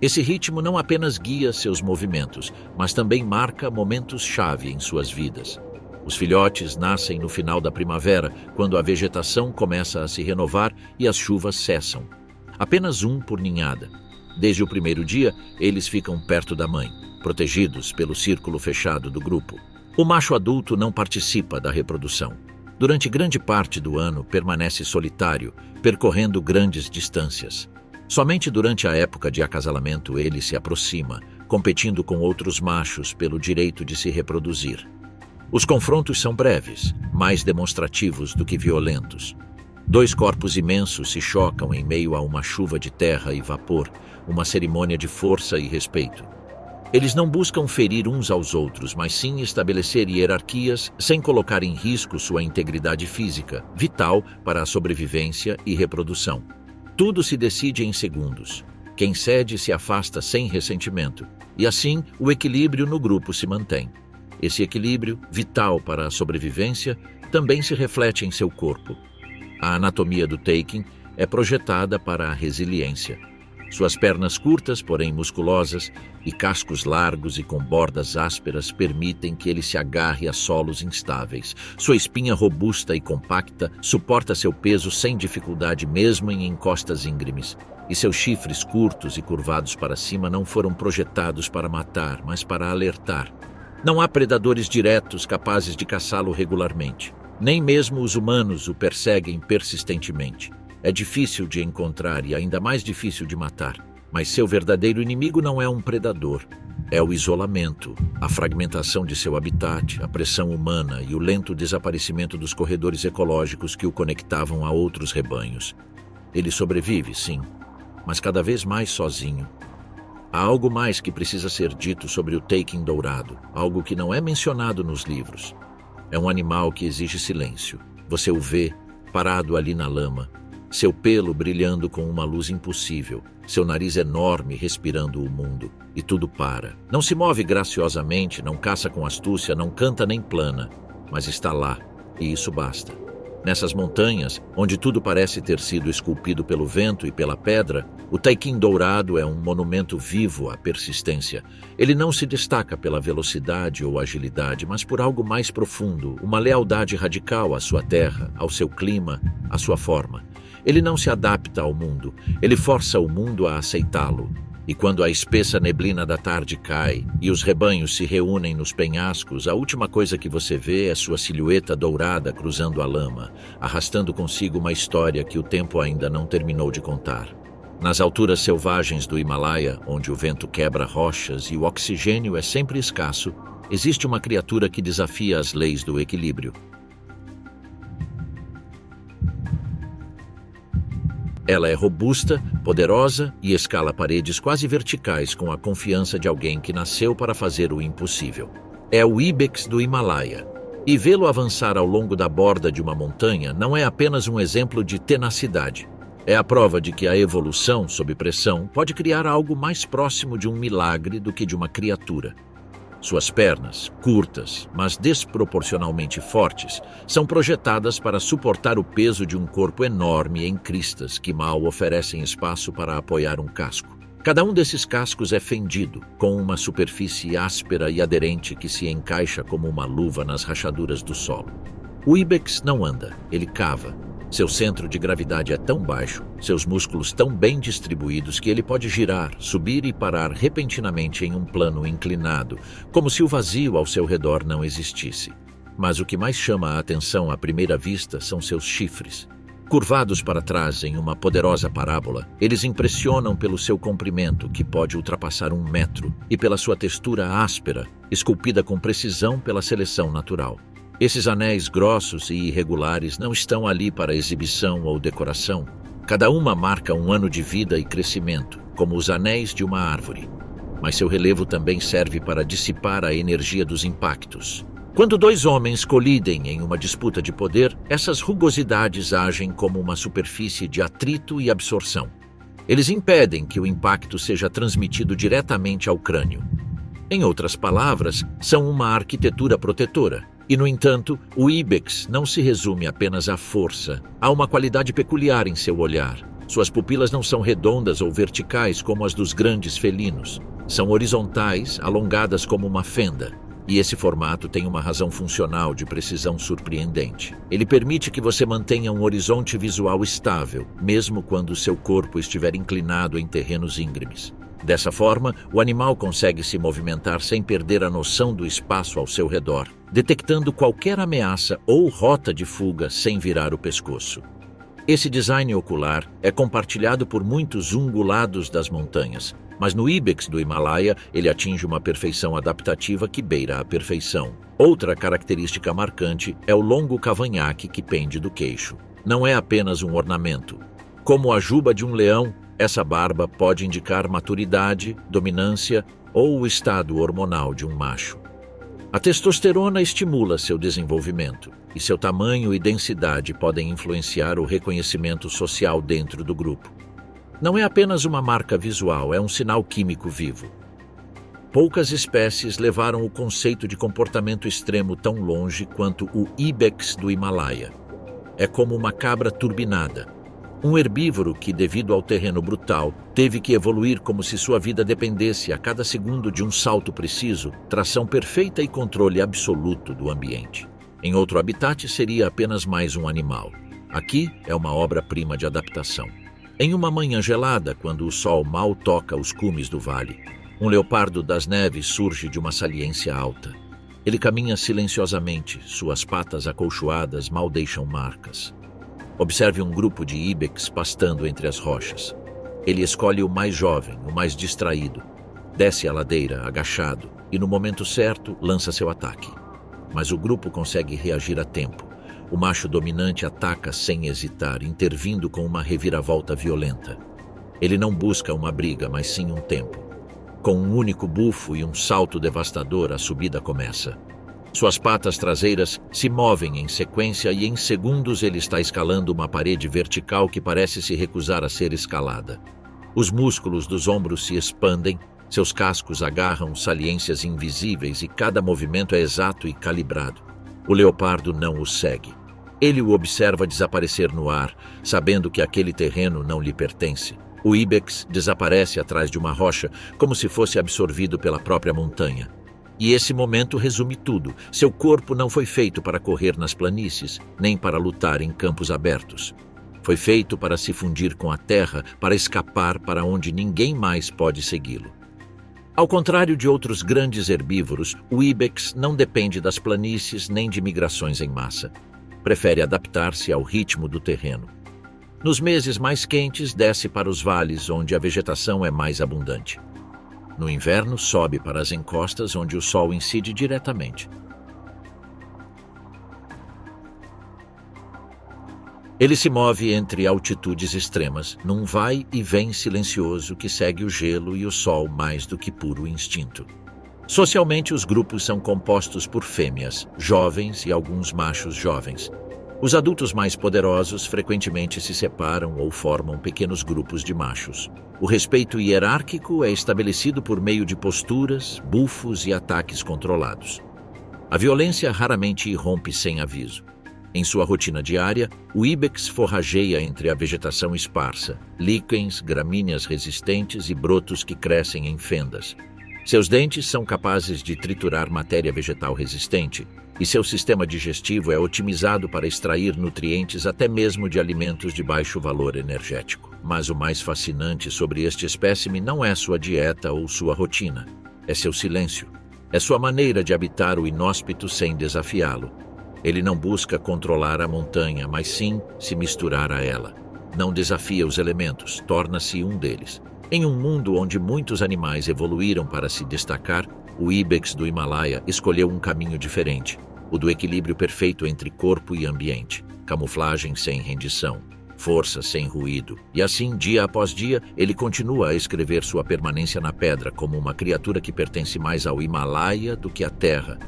Esse ritmo não apenas guia seus movimentos, mas também marca momentos-chave em suas vidas. Os filhotes nascem no final da primavera, quando a vegetação começa a se renovar e as chuvas cessam. Apenas um por ninhada. Desde o primeiro dia, eles ficam perto da mãe, protegidos pelo círculo fechado do grupo. O macho adulto não participa da reprodução. Durante grande parte do ano, permanece solitário, percorrendo grandes distâncias. Somente durante a época de acasalamento ele se aproxima, competindo com outros machos pelo direito de se reproduzir. Os confrontos são breves, mais demonstrativos do que violentos. Dois corpos imensos se chocam em meio a uma chuva de terra e vapor, uma cerimônia de força e respeito. Eles não buscam ferir uns aos outros, mas sim estabelecer hierarquias sem colocar em risco sua integridade física, vital para a sobrevivência e reprodução. Tudo se decide em segundos. Quem cede se afasta sem ressentimento, e assim o equilíbrio no grupo se mantém. Esse equilíbrio, vital para a sobrevivência, também se reflete em seu corpo. A anatomia do taking é projetada para a resiliência. Suas pernas curtas, porém musculosas, e cascos largos e com bordas ásperas permitem que ele se agarre a solos instáveis. Sua espinha robusta e compacta suporta seu peso sem dificuldade mesmo em encostas íngremes. E seus chifres curtos e curvados para cima não foram projetados para matar, mas para alertar. Não há predadores diretos capazes de caçá-lo regularmente. Nem mesmo os humanos o perseguem persistentemente. É difícil de encontrar e ainda mais difícil de matar, mas seu verdadeiro inimigo não é um predador. É o isolamento, a fragmentação de seu habitat, a pressão humana e o lento desaparecimento dos corredores ecológicos que o conectavam a outros rebanhos. Ele sobrevive, sim, mas cada vez mais sozinho. Há algo mais que precisa ser dito sobre o taking dourado, algo que não é mencionado nos livros. É um animal que exige silêncio. Você o vê, parado ali na lama, seu pelo brilhando com uma luz impossível, seu nariz enorme respirando o mundo, e tudo para. Não se move graciosamente, não caça com astúcia, não canta nem plana, mas está lá, e isso basta. Nessas montanhas, onde tudo parece ter sido esculpido pelo vento e pela pedra, o taiquim dourado é um monumento vivo à persistência. Ele não se destaca pela velocidade ou agilidade, mas por algo mais profundo, uma lealdade radical à sua terra, ao seu clima, à sua forma. Ele não se adapta ao mundo, ele força o mundo a aceitá-lo. E quando a espessa neblina da tarde cai e os rebanhos se reúnem nos penhascos, a última coisa que você vê é sua silhueta dourada cruzando a lama, arrastando consigo uma história que o tempo ainda não terminou de contar. Nas alturas selvagens do Himalaia, onde o vento quebra rochas e o oxigênio é sempre escasso, existe uma criatura que desafia as leis do equilíbrio. Ela é robusta, poderosa e escala paredes quase verticais com a confiança de alguém que nasceu para fazer o impossível. É o Ibex do Himalaia. E vê-lo avançar ao longo da borda de uma montanha não é apenas um exemplo de tenacidade. É a prova de que a evolução, sob pressão, pode criar algo mais próximo de um milagre do que de uma criatura. Suas pernas, curtas, mas desproporcionalmente fortes, são projetadas para suportar o peso de um corpo enorme em cristas que mal oferecem espaço para apoiar um casco. Cada um desses cascos é fendido, com uma superfície áspera e aderente que se encaixa como uma luva nas rachaduras do solo. O Ibex não anda, ele cava. Seu centro de gravidade é tão baixo, seus músculos tão bem distribuídos que ele pode girar, subir e parar repentinamente em um plano inclinado, como se o vazio ao seu redor não existisse. Mas o que mais chama a atenção à primeira vista são seus chifres. Curvados para trás em uma poderosa parábola, eles impressionam pelo seu comprimento, que pode ultrapassar 1 metro, e pela sua textura áspera, esculpida com precisão pela seleção natural. Esses anéis grossos e irregulares não estão ali para exibição ou decoração. Cada uma marca um ano de vida e crescimento, como os anéis de uma árvore. Mas seu relevo também serve para dissipar a energia dos impactos. Quando 2 homens colidem em uma disputa de poder, essas rugosidades agem como uma superfície de atrito e absorção. Eles impedem que o impacto seja transmitido diretamente ao crânio. Em outras palavras, são uma arquitetura protetora. E, no entanto, o Ibex não se resume apenas à força. Há uma qualidade peculiar em seu olhar. Suas pupilas não são redondas ou verticais como as dos grandes felinos. São horizontais, alongadas como uma fenda. E esse formato tem uma razão funcional de precisão surpreendente. Ele permite que você mantenha um horizonte visual estável, mesmo quando seu corpo estiver inclinado em terrenos íngremes. Dessa forma, o animal consegue se movimentar sem perder a noção do espaço ao seu redor, detectando qualquer ameaça ou rota de fuga sem virar o pescoço. Esse design ocular é compartilhado por muitos ungulados das montanhas, mas no Ibex do Himalaia ele atinge uma perfeição adaptativa que beira a perfeição. Outra característica marcante é o longo cavanhaque que pende do queixo. Não é apenas um ornamento. Como a juba de um leão, essa barba pode indicar maturidade, dominância ou o estado hormonal de um macho. A testosterona estimula seu desenvolvimento, e seu tamanho e densidade podem influenciar o reconhecimento social dentro do grupo. Não é apenas uma marca visual, é um sinal químico vivo. Poucas espécies levaram o conceito de comportamento extremo tão longe quanto o Ibex do Himalaia. É como uma cabra turbinada. Um herbívoro que, devido ao terreno brutal, teve que evoluir como se sua vida dependesse a cada segundo de um salto preciso, tração perfeita e controle absoluto do ambiente. Em outro habitat seria apenas mais um animal. Aqui é uma obra-prima de adaptação. Em uma manhã gelada, quando o sol mal toca os cumes do vale, um leopardo das neves surge de uma saliência alta. Ele caminha silenciosamente, suas patas acolchoadas mal deixam marcas. Observe um grupo de ibex pastando entre as rochas. Ele escolhe o mais jovem, o mais distraído. Desce a ladeira, agachado, e no momento certo lança seu ataque. Mas o grupo consegue reagir a tempo. O macho dominante ataca sem hesitar, intervindo com uma reviravolta violenta. Ele não busca uma briga, mas sim um tempo. Com um único bufo e um salto devastador, a subida começa. Suas patas traseiras se movem em sequência e em segundos ele está escalando uma parede vertical que parece se recusar a ser escalada. Os músculos dos ombros se expandem, seus cascos agarram saliências invisíveis e cada movimento é exato e calibrado. O leopardo não o segue. Ele o observa desaparecer no ar, sabendo que aquele terreno não lhe pertence. O ibex desaparece atrás de uma rocha, como se fosse absorvido pela própria montanha. E esse momento resume tudo. Seu corpo não foi feito para correr nas planícies, nem para lutar em campos abertos. Foi feito para se fundir com a terra, para escapar para onde ninguém mais pode segui-lo. Ao contrário de outros grandes herbívoros, o ibex não depende das planícies nem de migrações em massa. Prefere adaptar-se ao ritmo do terreno. Nos meses mais quentes, desce para os vales, onde a vegetação é mais abundante. No inverno, sobe para as encostas, onde o sol incide diretamente. Ele se move entre altitudes extremas, num vai e vem silencioso que segue o gelo e o sol mais do que puro instinto. Socialmente, os grupos são compostos por fêmeas, jovens e alguns machos jovens. Os adultos mais poderosos frequentemente se separam ou formam pequenos grupos de machos. O respeito hierárquico é estabelecido por meio de posturas, bufos e ataques controlados. A violência raramente irrompe sem aviso. Em sua rotina diária, o ibex forrageia entre a vegetação esparsa, líquens, gramíneas resistentes e brotos que crescem em fendas. Seus dentes são capazes de triturar matéria vegetal resistente, e seu sistema digestivo é otimizado para extrair nutrientes até mesmo de alimentos de baixo valor energético. Mas o mais fascinante sobre este espécime não é sua dieta ou sua rotina, é seu silêncio. É sua maneira de habitar o inóspito sem desafiá-lo. Ele não busca controlar a montanha, mas sim se misturar a ela. Não desafia os elementos, torna-se um deles. Em um mundo onde muitos animais evoluíram para se destacar, o ibex do Himalaia escolheu um caminho diferente, o do equilíbrio perfeito entre corpo e ambiente, camuflagem sem rendição, força sem ruído, e assim, dia após dia, ele continua a escrever sua permanência na pedra como uma criatura que pertence mais ao Himalaia do que à terra.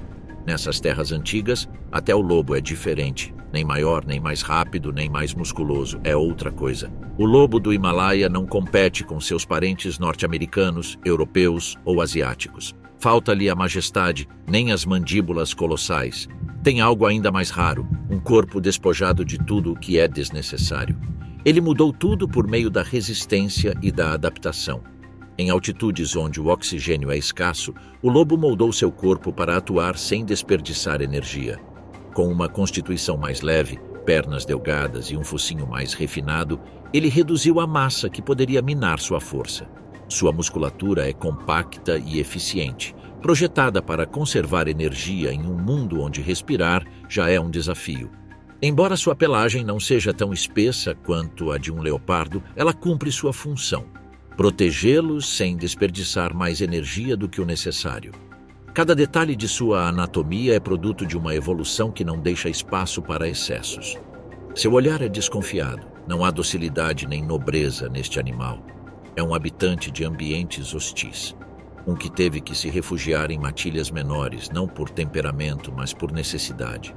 Nessas terras antigas, até o lobo é diferente. Nem maior, nem mais rápido, nem mais musculoso. É outra coisa. O lobo do Himalaia não compete com seus parentes norte-americanos, europeus ou asiáticos. Falta-lhe a majestade, nem as mandíbulas colossais. Tem algo ainda mais raro, um corpo despojado de tudo o que é desnecessário. Ele mudou tudo por meio da resistência e da adaptação. Em altitudes onde o oxigênio é escasso, o lobo moldou seu corpo para atuar sem desperdiçar energia. Com uma constituição mais leve, pernas delgadas e um focinho mais refinado, ele reduziu a massa que poderia minar sua força. Sua musculatura é compacta e eficiente, projetada para conservar energia em um mundo onde respirar já é um desafio. Embora sua pelagem não seja tão espessa quanto a de um leopardo, ela cumpre sua função: protegê-los sem desperdiçar mais energia do que o necessário. Cada detalhe de sua anatomia é produto de uma evolução que não deixa espaço para excessos. Seu olhar é desconfiado, não há docilidade nem nobreza neste animal. É um habitante de ambientes hostis, um que teve que se refugiar em matilhas menores, não por temperamento, mas por necessidade.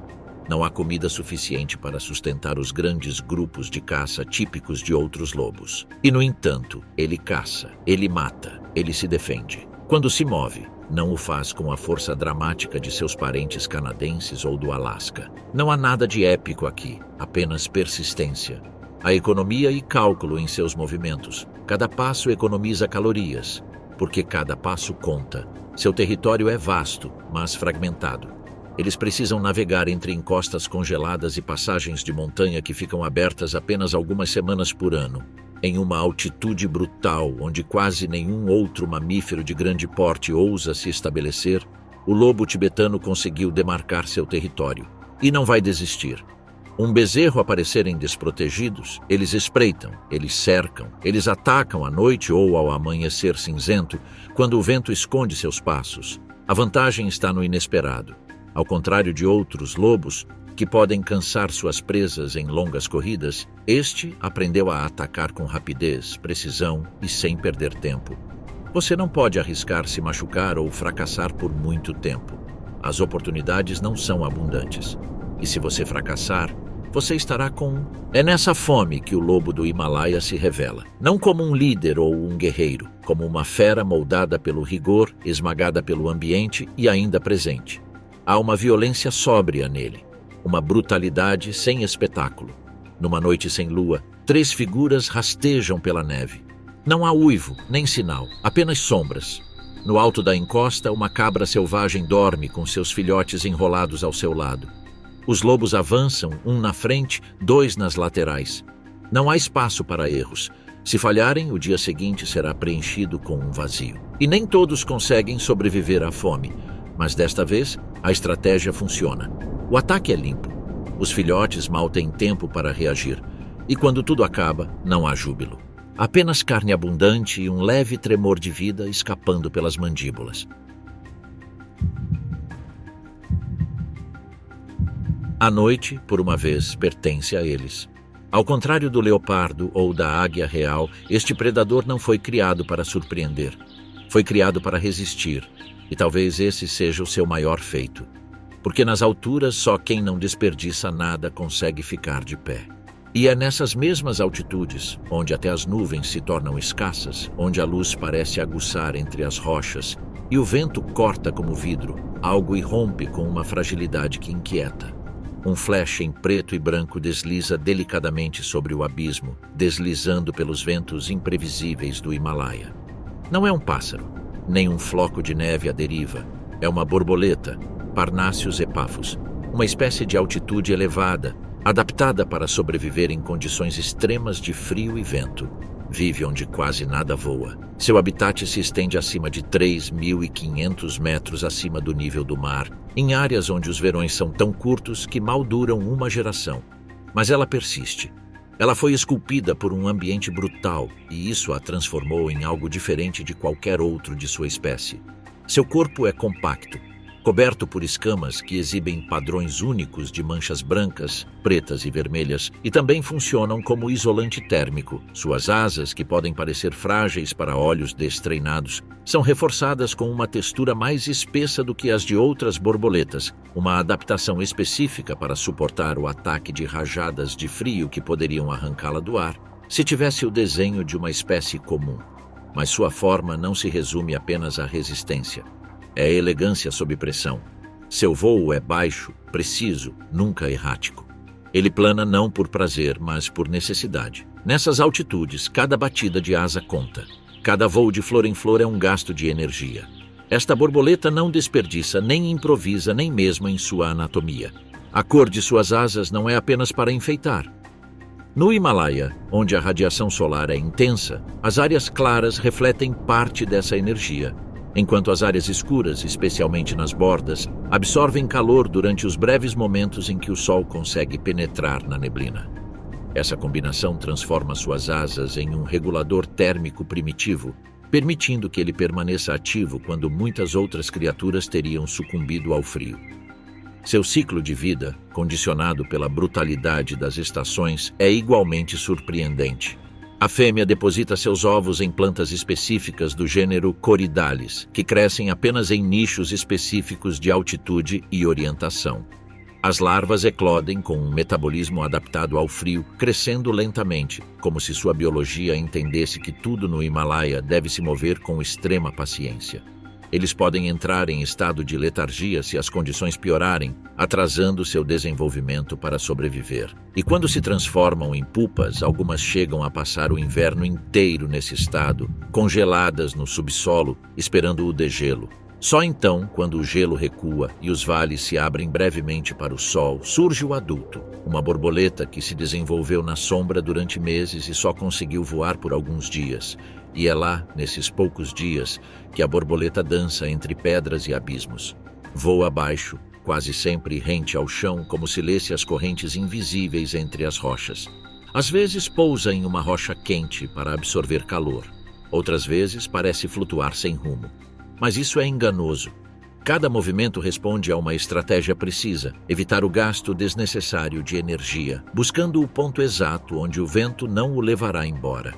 Não há comida suficiente para sustentar os grandes grupos de caça típicos de outros lobos. E, no entanto, ele caça, ele mata, ele se defende. Quando se move, não o faz com a força dramática de seus parentes canadenses ou do Alasca. Não há nada de épico aqui, apenas persistência. Há economia e cálculo em seus movimentos. Cada passo economiza calorias, porque cada passo conta. Seu território é vasto, mas fragmentado. Eles precisam navegar entre encostas congeladas e passagens de montanha que ficam abertas apenas algumas semanas por ano, em uma altitude brutal onde quase nenhum outro mamífero de grande porte ousa se estabelecer. O lobo tibetano conseguiu demarcar seu território e não vai desistir. Um bezerro aparecerem desprotegidos, eles espreitam, eles cercam, eles atacam à noite ou ao amanhecer cinzento, quando o vento esconde seus passos. A vantagem está no inesperado. Ao contrário de outros lobos, que podem cansar suas presas em longas corridas, este aprendeu a atacar com rapidez, precisão e sem perder tempo. Você não pode arriscar se machucar ou fracassar por muito tempo. as oportunidades não são abundantes. E se você fracassar, você estará com... É nessa fome que o lobo do Himalaia se revela. Não como um líder ou um guerreiro, como uma fera moldada pelo rigor, esmagada pelo ambiente e ainda presente. Há uma violência sóbria nele, uma brutalidade sem espetáculo. Numa noite sem lua, 3 figuras rastejam pela neve. Não há uivo, nem sinal, apenas sombras. No alto da encosta, uma cabra selvagem dorme com seus filhotes enrolados ao seu lado. Os lobos avançam, um na frente, 2 nas laterais. Não há espaço para erros. Se falharem, o dia seguinte será preenchido com um vazio. E nem todos conseguem sobreviver à fome. Mas desta vez, a estratégia funciona. O ataque é limpo. Os filhotes mal têm tempo para reagir. E quando tudo acaba, não há júbilo. Apenas carne abundante e um leve tremor de vida escapando pelas mandíbulas. A noite, por uma vez, pertence a eles. Ao contrário do leopardo ou da águia real, este predador não foi criado para surpreender. Foi criado para resistir, e talvez esse seja o seu maior feito. Porque nas alturas só quem não desperdiça nada consegue ficar de pé. E é nessas mesmas altitudes, onde até as nuvens se tornam escassas, onde a luz parece aguçar entre as rochas, e o vento corta como vidro, algo irrompe com uma fragilidade que inquieta. Um flash em preto e branco desliza delicadamente sobre o abismo, deslizando pelos ventos imprevisíveis do Himalaia. Não é um pássaro, nem um floco de neve à deriva. É uma borboleta, Parnassius epaphus, uma espécie de altitude elevada, adaptada para sobreviver em condições extremas de frio e vento. Vive onde quase nada voa. Seu habitat se estende acima de 3.500 metros acima do nível do mar, em áreas onde os verões são tão curtos que mal duram uma geração. Mas ela persiste. Ela foi esculpida por um ambiente brutal e isso a transformou em algo diferente de qualquer outro de sua espécie. Seu corpo é compacto, coberto por escamas que exibem padrões únicos de manchas brancas, pretas e vermelhas, e também funcionam como isolante térmico. Suas asas, que podem parecer frágeis para olhos destreinados, são reforçadas com uma textura mais espessa do que as de outras borboletas, uma adaptação específica para suportar o ataque de rajadas de frio que poderiam arrancá-la do ar, se tivesse o desenho de uma espécie comum. Mas sua forma não se resume apenas à resistência. É elegância sob pressão. Seu voo é baixo, preciso, nunca errático. Ele plana não por prazer, mas por necessidade. Nessas altitudes, cada batida de asa conta. Cada voo de flor em flor é um gasto de energia. Esta borboleta não desperdiça, nem improvisa, nem mesmo em sua anatomia. A cor de suas asas não é apenas para enfeitar. No Himalaia, onde a radiação solar é intensa, as áreas claras refletem parte dessa energia, enquanto as áreas escuras, especialmente nas bordas, absorvem calor durante os breves momentos em que o sol consegue penetrar na neblina. Essa combinação transforma suas asas em um regulador térmico primitivo, permitindo que ele permaneça ativo quando muitas outras criaturas teriam sucumbido ao frio. Seu ciclo de vida, condicionado pela brutalidade das estações, é igualmente surpreendente. A fêmea deposita seus ovos em plantas específicas do gênero Corydalis, que crescem apenas em nichos específicos de altitude e orientação. As larvas eclodem com um metabolismo adaptado ao frio, crescendo lentamente, como se sua biologia entendesse que tudo no Himalaia deve se mover com extrema paciência. Eles podem entrar em estado de letargia se as condições piorarem, atrasando seu desenvolvimento para sobreviver. E quando se transformam em pupas, algumas chegam a passar o inverno inteiro nesse estado, congeladas no subsolo, esperando o degelo. Só então, quando o gelo recua e os vales se abrem brevemente para o sol, surge o adulto, uma borboleta que se desenvolveu na sombra durante meses e só conseguiu voar por alguns dias. E é lá, nesses poucos dias, que a borboleta dança entre pedras e abismos. Voa abaixo, quase sempre rente ao chão, como se lesse as correntes invisíveis entre as rochas. Às vezes pousa em uma rocha quente para absorver calor. Outras vezes parece flutuar sem rumo. Mas isso é enganoso. Cada movimento responde a uma estratégia precisa, evitar o gasto desnecessário de energia, buscando o ponto exato onde o vento não o levará embora.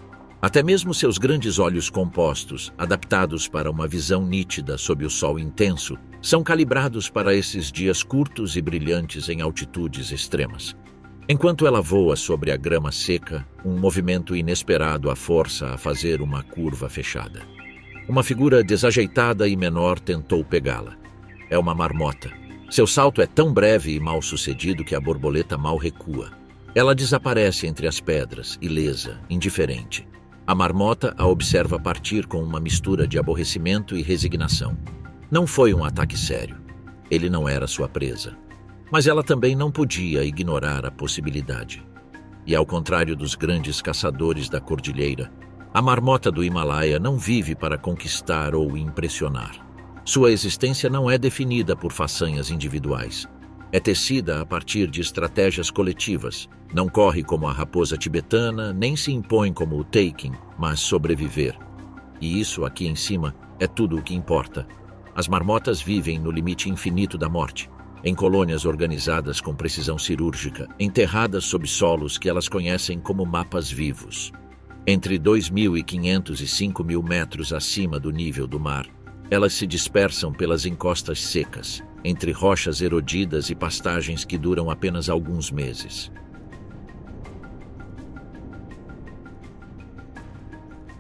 Até mesmo seus grandes olhos compostos, adaptados para uma visão nítida sob o sol intenso, são calibrados para esses dias curtos e brilhantes em altitudes extremas. Enquanto ela voa sobre a grama seca, um movimento inesperado a força a fazer uma curva fechada. Uma figura desajeitada e menor tentou pegá-la. É uma marmota. Seu salto é tão breve e mal sucedido que a borboleta mal recua. Ela desaparece entre as pedras, ilesa, indiferente. A marmota a observa partir com uma mistura de aborrecimento e resignação. Não foi um ataque sério. Ele não era sua presa. Mas ela também não podia ignorar a possibilidade. E ao contrário dos grandes caçadores da cordilheira, a marmota do Himalaia não vive para conquistar ou impressionar. Sua existência não é definida por façanhas individuais. É tecida a partir de estratégias coletivas. Não corre como a raposa tibetana, nem se impõe como o taking, mas sobreviver. E isso aqui em cima é tudo o que importa. As marmotas vivem no limite infinito da morte, em colônias organizadas com precisão cirúrgica, enterradas sob solos que elas conhecem como mapas vivos. Entre 2.500 e 5.000 metros acima do nível do mar, elas se dispersam pelas encostas secas, entre rochas erodidas e pastagens que duram apenas alguns meses.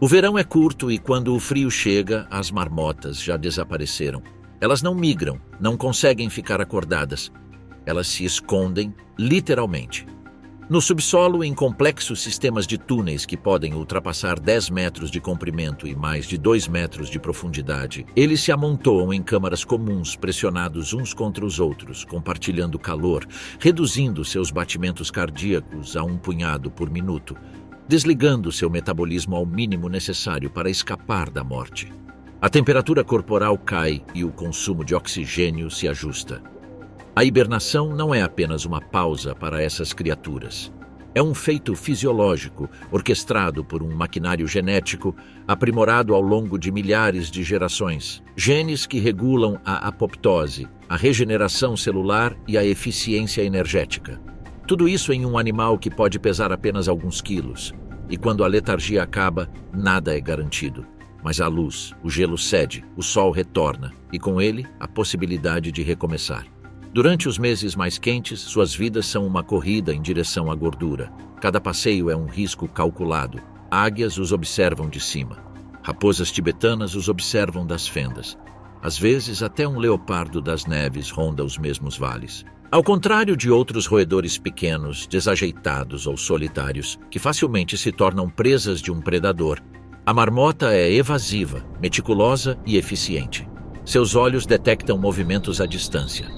O verão é curto e quando o frio chega, as marmotas já desapareceram. Elas não migram, não conseguem ficar acordadas. Elas se escondem, literalmente. No subsolo, em complexos sistemas de túneis que podem ultrapassar 10 metros de comprimento e mais de 2 metros de profundidade, eles se amontoam em câmaras comuns, pressionados uns contra os outros, compartilhando calor, reduzindo seus batimentos cardíacos a um punhado por minuto, desligando seu metabolismo ao mínimo necessário para escapar da morte. A temperatura corporal cai e o consumo de oxigênio se ajusta. A hibernação não é apenas uma pausa para essas criaturas. É um feito fisiológico, orquestrado por um maquinário genético aprimorado ao longo de milhares de gerações. Genes que regulam a apoptose, a regeneração celular e a eficiência energética. Tudo isso em um animal que pode pesar apenas alguns quilos. E quando a letargia acaba, nada é garantido. Mas a luz, o gelo cede, o sol retorna, e com ele, a possibilidade de recomeçar. Durante os meses mais quentes, suas vidas são uma corrida em direção à gordura. Cada passeio é um risco calculado. Águias os observam de cima. Raposas tibetanas os observam das fendas. Às vezes, até um leopardo das neves ronda os mesmos vales. Ao contrário de outros roedores pequenos, desajeitados ou solitários, que facilmente se tornam presas de um predador, a marmota é evasiva, meticulosa e eficiente. Seus olhos detectam movimentos à distância.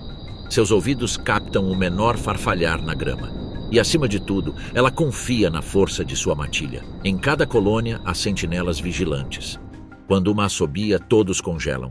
Seus ouvidos captam o menor farfalhar na grama. E, acima de tudo, ela confia na força de sua matilha. Em cada colônia, há sentinelas vigilantes. Quando uma assobia, todos congelam.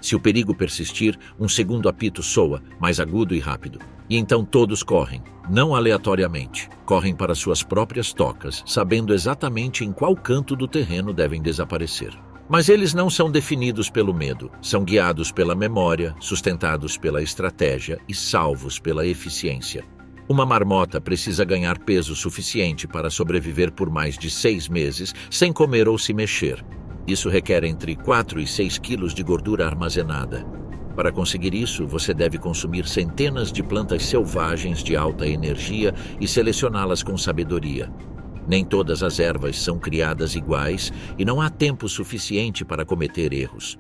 Se o perigo persistir, um segundo apito soa, mais agudo e rápido. E então todos correm, não aleatoriamente. Correm para suas próprias tocas, sabendo exatamente em qual canto do terreno devem desaparecer. Mas eles não são definidos pelo medo, são guiados pela memória, sustentados pela estratégia e salvos pela eficiência. Uma marmota precisa ganhar peso suficiente para sobreviver por mais de 6 meses sem comer ou se mexer. Isso requer entre 4 e 6 quilos de gordura armazenada. Para conseguir isso, você deve consumir centenas de plantas selvagens de alta energia e selecioná-las com sabedoria. Nem todas as ervas são criadas iguais e não há tempo suficiente para cometer erros.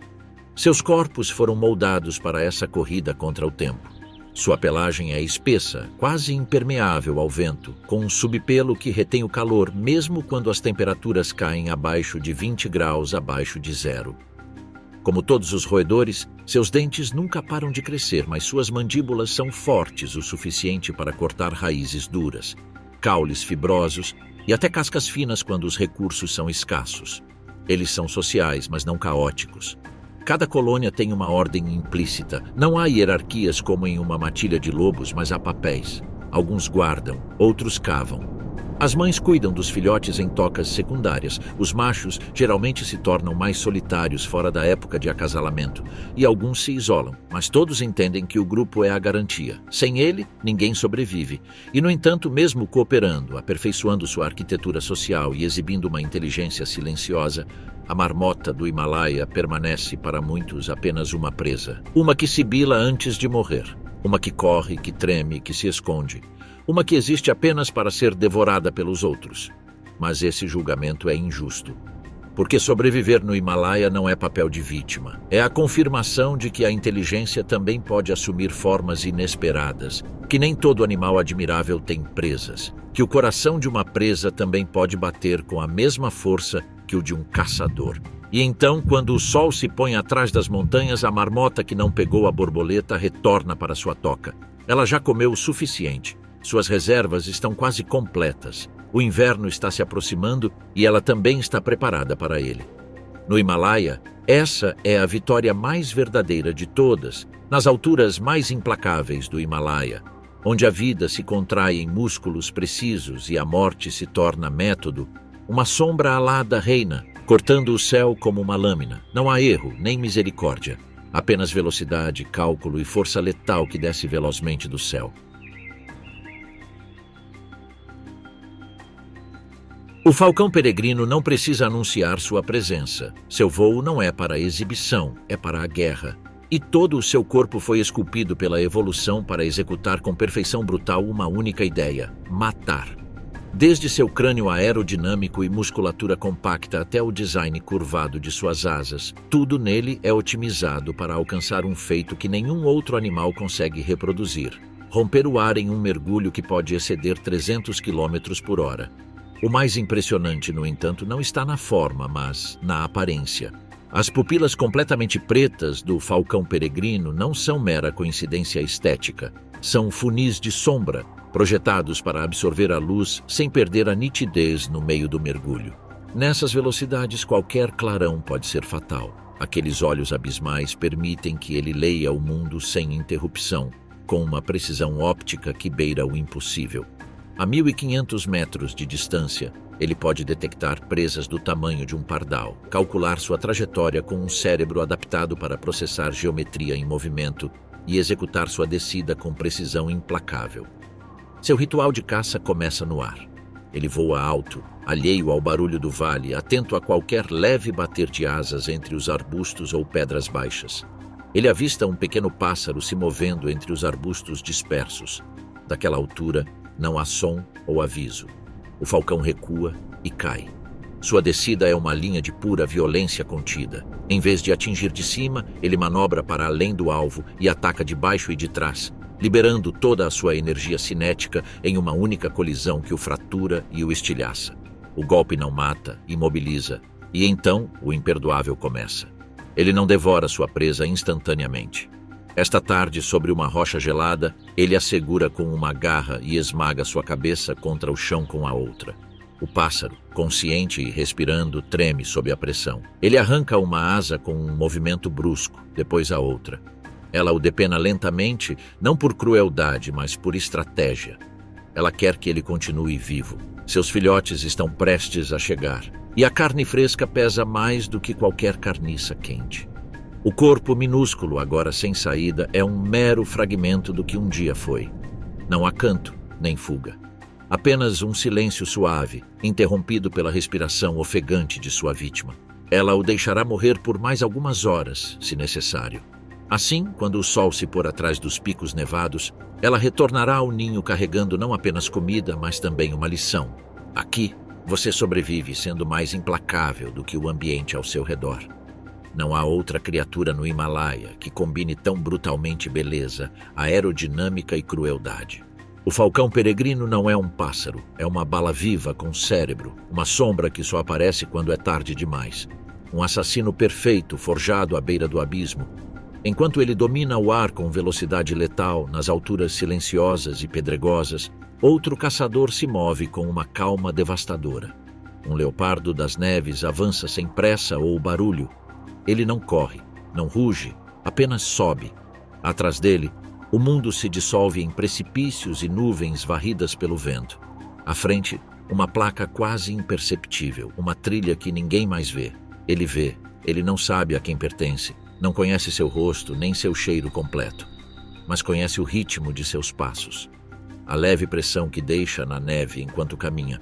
Seus corpos foram moldados para essa corrida contra o tempo. Sua pelagem é espessa, quase impermeável ao vento, com um subpelo que retém o calor mesmo quando as temperaturas caem abaixo de 20 graus abaixo de zero. Como todos os roedores, seus dentes nunca param de crescer, mas suas mandíbulas são fortes o suficiente para cortar raízes duras, caules fibrosos e até cascas finas quando os recursos são escassos. Eles são sociais, mas não caóticos. Cada colônia tem uma ordem implícita. Não há hierarquias como em uma matilha de lobos, mas há papéis. Alguns guardam, outros cavam. As mães cuidam dos filhotes em tocas secundárias. Os machos geralmente se tornam mais solitários fora da época de acasalamento, e alguns se isolam, mas todos entendem que o grupo é a garantia. Sem ele, ninguém sobrevive. E, no entanto, mesmo cooperando, aperfeiçoando sua arquitetura social e exibindo uma inteligência silenciosa, a marmota do Himalaia permanece para muitos apenas uma presa. Uma que sibila antes de morrer. Uma que corre, que treme, que se esconde. Uma que existe apenas para ser devorada pelos outros. Mas esse julgamento é injusto. Porque sobreviver no Himalaia não é papel de vítima. É a confirmação de que a inteligência também pode assumir formas inesperadas, que nem todo animal admirável tem presas, que o coração de uma presa também pode bater com a mesma força que o de um caçador. E então, quando o sol se põe atrás das montanhas, a marmota que não pegou a borboleta retorna para sua toca. Ela já comeu o suficiente. Suas reservas estão quase completas. O inverno está se aproximando e ela também está preparada para ele. No Himalaia, essa é a vitória mais verdadeira de todas, nas alturas mais implacáveis do Himalaia, onde a vida se contrai em músculos precisos e a morte se torna método. Uma sombra alada reina, cortando o céu como uma lâmina. Não há erro, nem misericórdia. Apenas velocidade, cálculo e força letal que desce velozmente do céu. O falcão peregrino não precisa anunciar sua presença. Seu voo não é para a exibição, é para a guerra. E todo o seu corpo foi esculpido pela evolução para executar com perfeição brutal uma única ideia: matar. Desde seu crânio aerodinâmico e musculatura compacta até o design curvado de suas asas, tudo nele é otimizado para alcançar um feito que nenhum outro animal consegue reproduzir: romper o ar em um mergulho que pode exceder 300 km por hora. O mais impressionante, no entanto, não está na forma, mas na aparência. As pupilas completamente pretas do falcão peregrino não são mera coincidência estética. São funis de sombra, projetados para absorver a luz sem perder a nitidez no meio do mergulho. Nessas velocidades, qualquer clarão pode ser fatal. Aqueles olhos abismais permitem que ele leia o mundo sem interrupção, com uma precisão óptica que beira o impossível. A 1.500 metros de distância, ele pode detectar presas do tamanho de um pardal, calcular sua trajetória com um cérebro adaptado para processar geometria em movimento e executar sua descida com precisão implacável. Seu ritual de caça começa no ar. Ele voa alto, alheio ao barulho do vale, atento a qualquer leve bater de asas entre os arbustos ou pedras baixas. Ele avista um pequeno pássaro se movendo entre os arbustos dispersos. Daquela altura, não há som ou aviso. O falcão recua e cai. Sua descida é uma linha de pura violência contida. Em vez de atingir de cima, ele manobra para além do alvo e ataca de baixo e de trás, liberando toda a sua energia cinética em uma única colisão que o fratura e o estilhaça. O golpe não mata, imobiliza, e então o imperdoável começa. Ele não devora sua presa instantaneamente. Esta tarde, sobre uma rocha gelada, ele a segura com uma garra e esmaga sua cabeça contra o chão com a outra. O pássaro, consciente e respirando, treme sob a pressão. Ele arranca uma asa com um movimento brusco, depois a outra. Ela o depena lentamente, não por crueldade, mas por estratégia. Ela quer que ele continue vivo. Seus filhotes estão prestes a chegar, e a carne fresca pesa mais do que qualquer carniça quente. O corpo minúsculo, agora sem saída, é um mero fragmento do que um dia foi. Não há canto, nem fuga. Apenas um silêncio suave, interrompido pela respiração ofegante de sua vítima. Ela o deixará morrer por mais algumas horas, se necessário. Assim, quando o sol se pôr atrás dos picos nevados, ela retornará ao ninho carregando não apenas comida, mas também uma lição. Aqui, você sobrevive sendo mais implacável do que o ambiente ao seu redor. Não há outra criatura no Himalaia que combine tão brutalmente beleza, aerodinâmica e crueldade. O falcão peregrino não é um pássaro, é uma bala viva com cérebro, uma sombra que só aparece quando é tarde demais. Um assassino perfeito forjado à beira do abismo. Enquanto ele domina o ar com velocidade letal nas alturas silenciosas e pedregosas, outro caçador se move com uma calma devastadora. Um leopardo das neves avança sem pressa ou barulho. Ele não corre, não ruge, apenas sobe. Atrás dele, o mundo se dissolve em precipícios e nuvens varridas pelo vento. À frente, Uma placa quase imperceptível, uma trilha que ninguém mais vê. Ele não sabe a quem pertence, não conhece seu rosto nem seu cheiro completo, mas conhece o ritmo de seus passos, a leve pressão que deixa na neve enquanto caminha,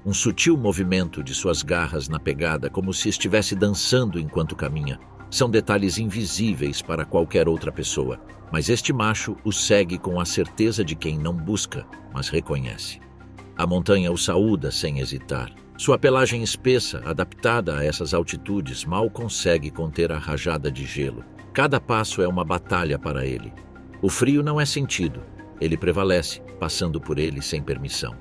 um sutil movimento de suas garras na pegada como se estivesse dançando enquanto caminha. São detalhes invisíveis para qualquer outra pessoa, mas este macho o segue com a certeza de quem não busca, mas reconhece. A montanha o saúda sem hesitar. Sua pelagem espessa, adaptada a essas altitudes, mal consegue conter a rajada de gelo. Cada passo é uma batalha para ele. O frio não é sentido. Ele prevalece, passando por ele sem permissão.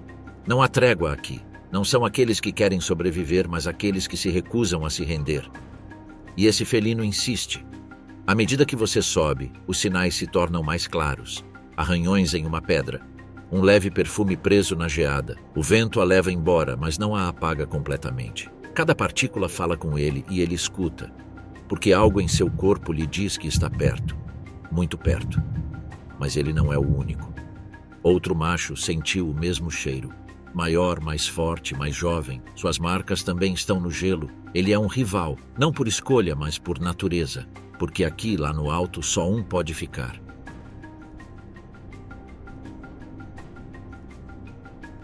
Não há trégua aqui. Não são aqueles que querem sobreviver, mas aqueles que se recusam a se render. E esse felino insiste. À medida que você sobe, os sinais se tornam mais claros. Arranhões em uma pedra. Um leve perfume preso na geada. O vento a leva embora, mas não a apaga completamente. Cada partícula fala com ele e ele escuta, porque algo em seu corpo lhe diz que está perto, muito perto. Mas ele não é o único. Outro macho sentiu o mesmo cheiro. Maior, mais forte, mais jovem. Suas marcas também estão no gelo. Ele é um rival, não por escolha, mas por natureza. Porque aqui, lá no alto, só um pode ficar.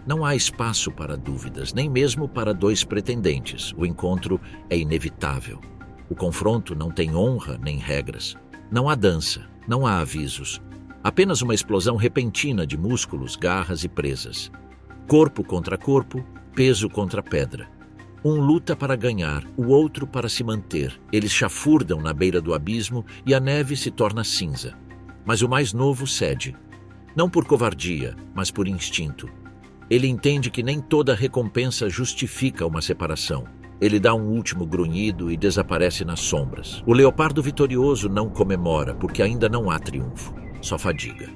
Não há espaço para dúvidas, nem mesmo para dois pretendentes. O encontro é inevitável. O confronto não tem honra nem regras. Não há dança, não há avisos. Apenas uma explosão repentina de músculos, garras e presas. Corpo contra corpo, peso contra pedra. Um luta para ganhar, o outro para se manter. Eles chafurdam na beira do abismo e a neve se torna cinza. Mas o mais novo cede. Não por covardia, mas por instinto. Ele entende que nem toda recompensa justifica uma separação. Ele dá um último grunhido e desaparece nas sombras. O leopardo vitorioso não comemora, porque ainda não há triunfo, só fadiga.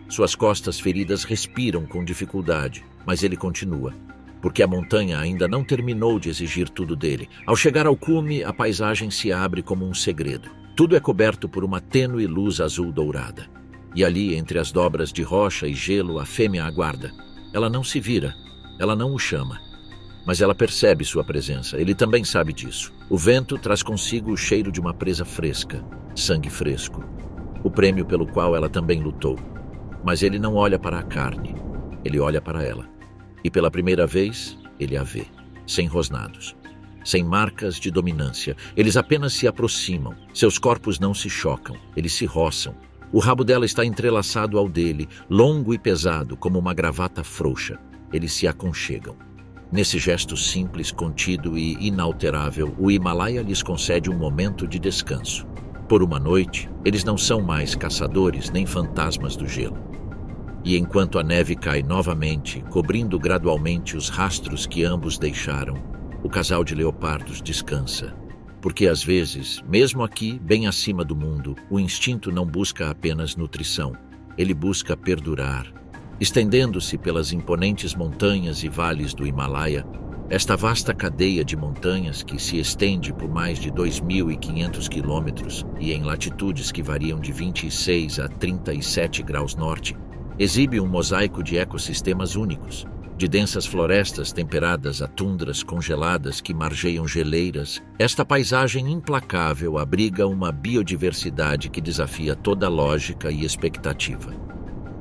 Suas costas feridas respiram com dificuldade, mas ele continua, porque a montanha ainda não terminou de exigir tudo dele. Ao chegar ao cume, a paisagem se abre como um segredo. Tudo é coberto por uma tênue luz azul dourada. E ali, entre as dobras de rocha e gelo, a fêmea aguarda. Ela não se vira, ela não o chama, mas ela percebe sua presença. Ele também sabe disso. O vento traz consigo o cheiro de uma presa fresca, sangue fresco, o prêmio pelo qual ela também lutou. Mas ele não olha para a carne, ele olha para ela. E pela primeira vez, ele a vê, sem rosnados, sem marcas de dominância. Eles apenas se aproximam, seus corpos não se chocam, eles se roçam. O rabo dela está entrelaçado ao dele, longo e pesado, como uma gravata frouxa. Eles se aconchegam. Nesse gesto simples, contido e inalterável, o Himalaia lhes concede um momento de descanso. Por uma noite, eles não são mais caçadores nem fantasmas do gelo. E enquanto a neve cai novamente, cobrindo gradualmente os rastros que ambos deixaram, o casal de leopardos descansa. Porque às vezes, mesmo aqui, bem acima do mundo, o instinto não busca apenas nutrição, ele busca perdurar. Estendendo-se pelas imponentes montanhas e vales do Himalaia, esta vasta cadeia de montanhas que se estende por mais de 2.500 quilômetros e em latitudes que variam de 26 a 37 graus norte, exibe um mosaico de ecossistemas únicos, de densas florestas temperadas a tundras congeladas que margeiam geleiras. Esta paisagem implacável abriga uma biodiversidade que desafia toda lógica e expectativa.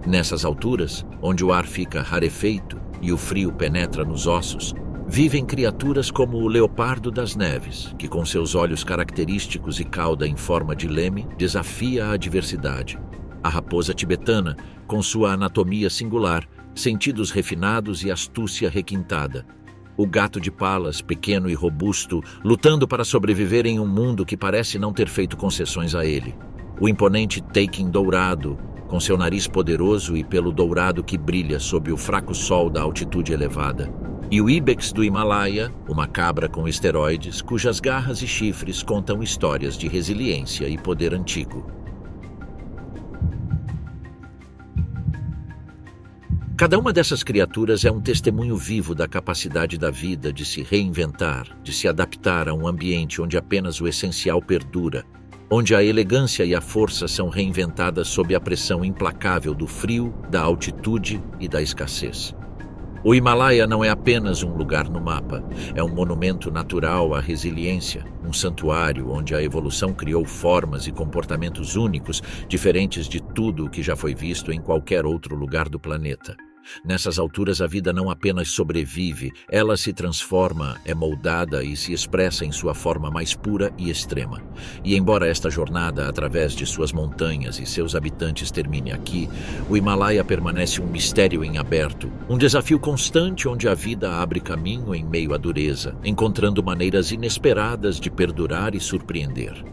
Nessas alturas, onde o ar fica rarefeito e o frio penetra nos ossos, vivem criaturas como o leopardo das neves, que com seus olhos característicos e cauda em forma de leme, desafia a adversidade. A raposa tibetana, com sua anatomia singular, sentidos refinados e astúcia requintada. O gato de palas, pequeno e robusto, lutando para sobreviver em um mundo que parece não ter feito concessões a ele. O imponente teikin dourado, com seu nariz poderoso e pelo dourado que brilha sob o fraco sol da altitude elevada. E o ibex do Himalaia, uma cabra com esteroides, cujas garras e chifres contam histórias de resiliência e poder antigo. Cada uma dessas criaturas é um testemunho vivo da capacidade da vida de se reinventar, de se adaptar a um ambiente onde apenas o essencial perdura, onde a elegância e a força são reinventadas sob a pressão implacável do frio, da altitude e da escassez. O Himalaia não é apenas um lugar no mapa, é um monumento natural à resiliência, um santuário onde a evolução criou formas e comportamentos únicos, diferentes de tudo o que já foi visto em qualquer outro lugar do planeta. Nessas alturas, a vida não apenas sobrevive, ela se transforma, é moldada e se expressa em sua forma mais pura e extrema. E embora esta jornada, através de suas montanhas e seus habitantes, termine aqui, o Himalaia permanece um mistério em aberto, um desafio constante onde a vida abre caminho em meio à dureza, encontrando maneiras inesperadas de perdurar e surpreender.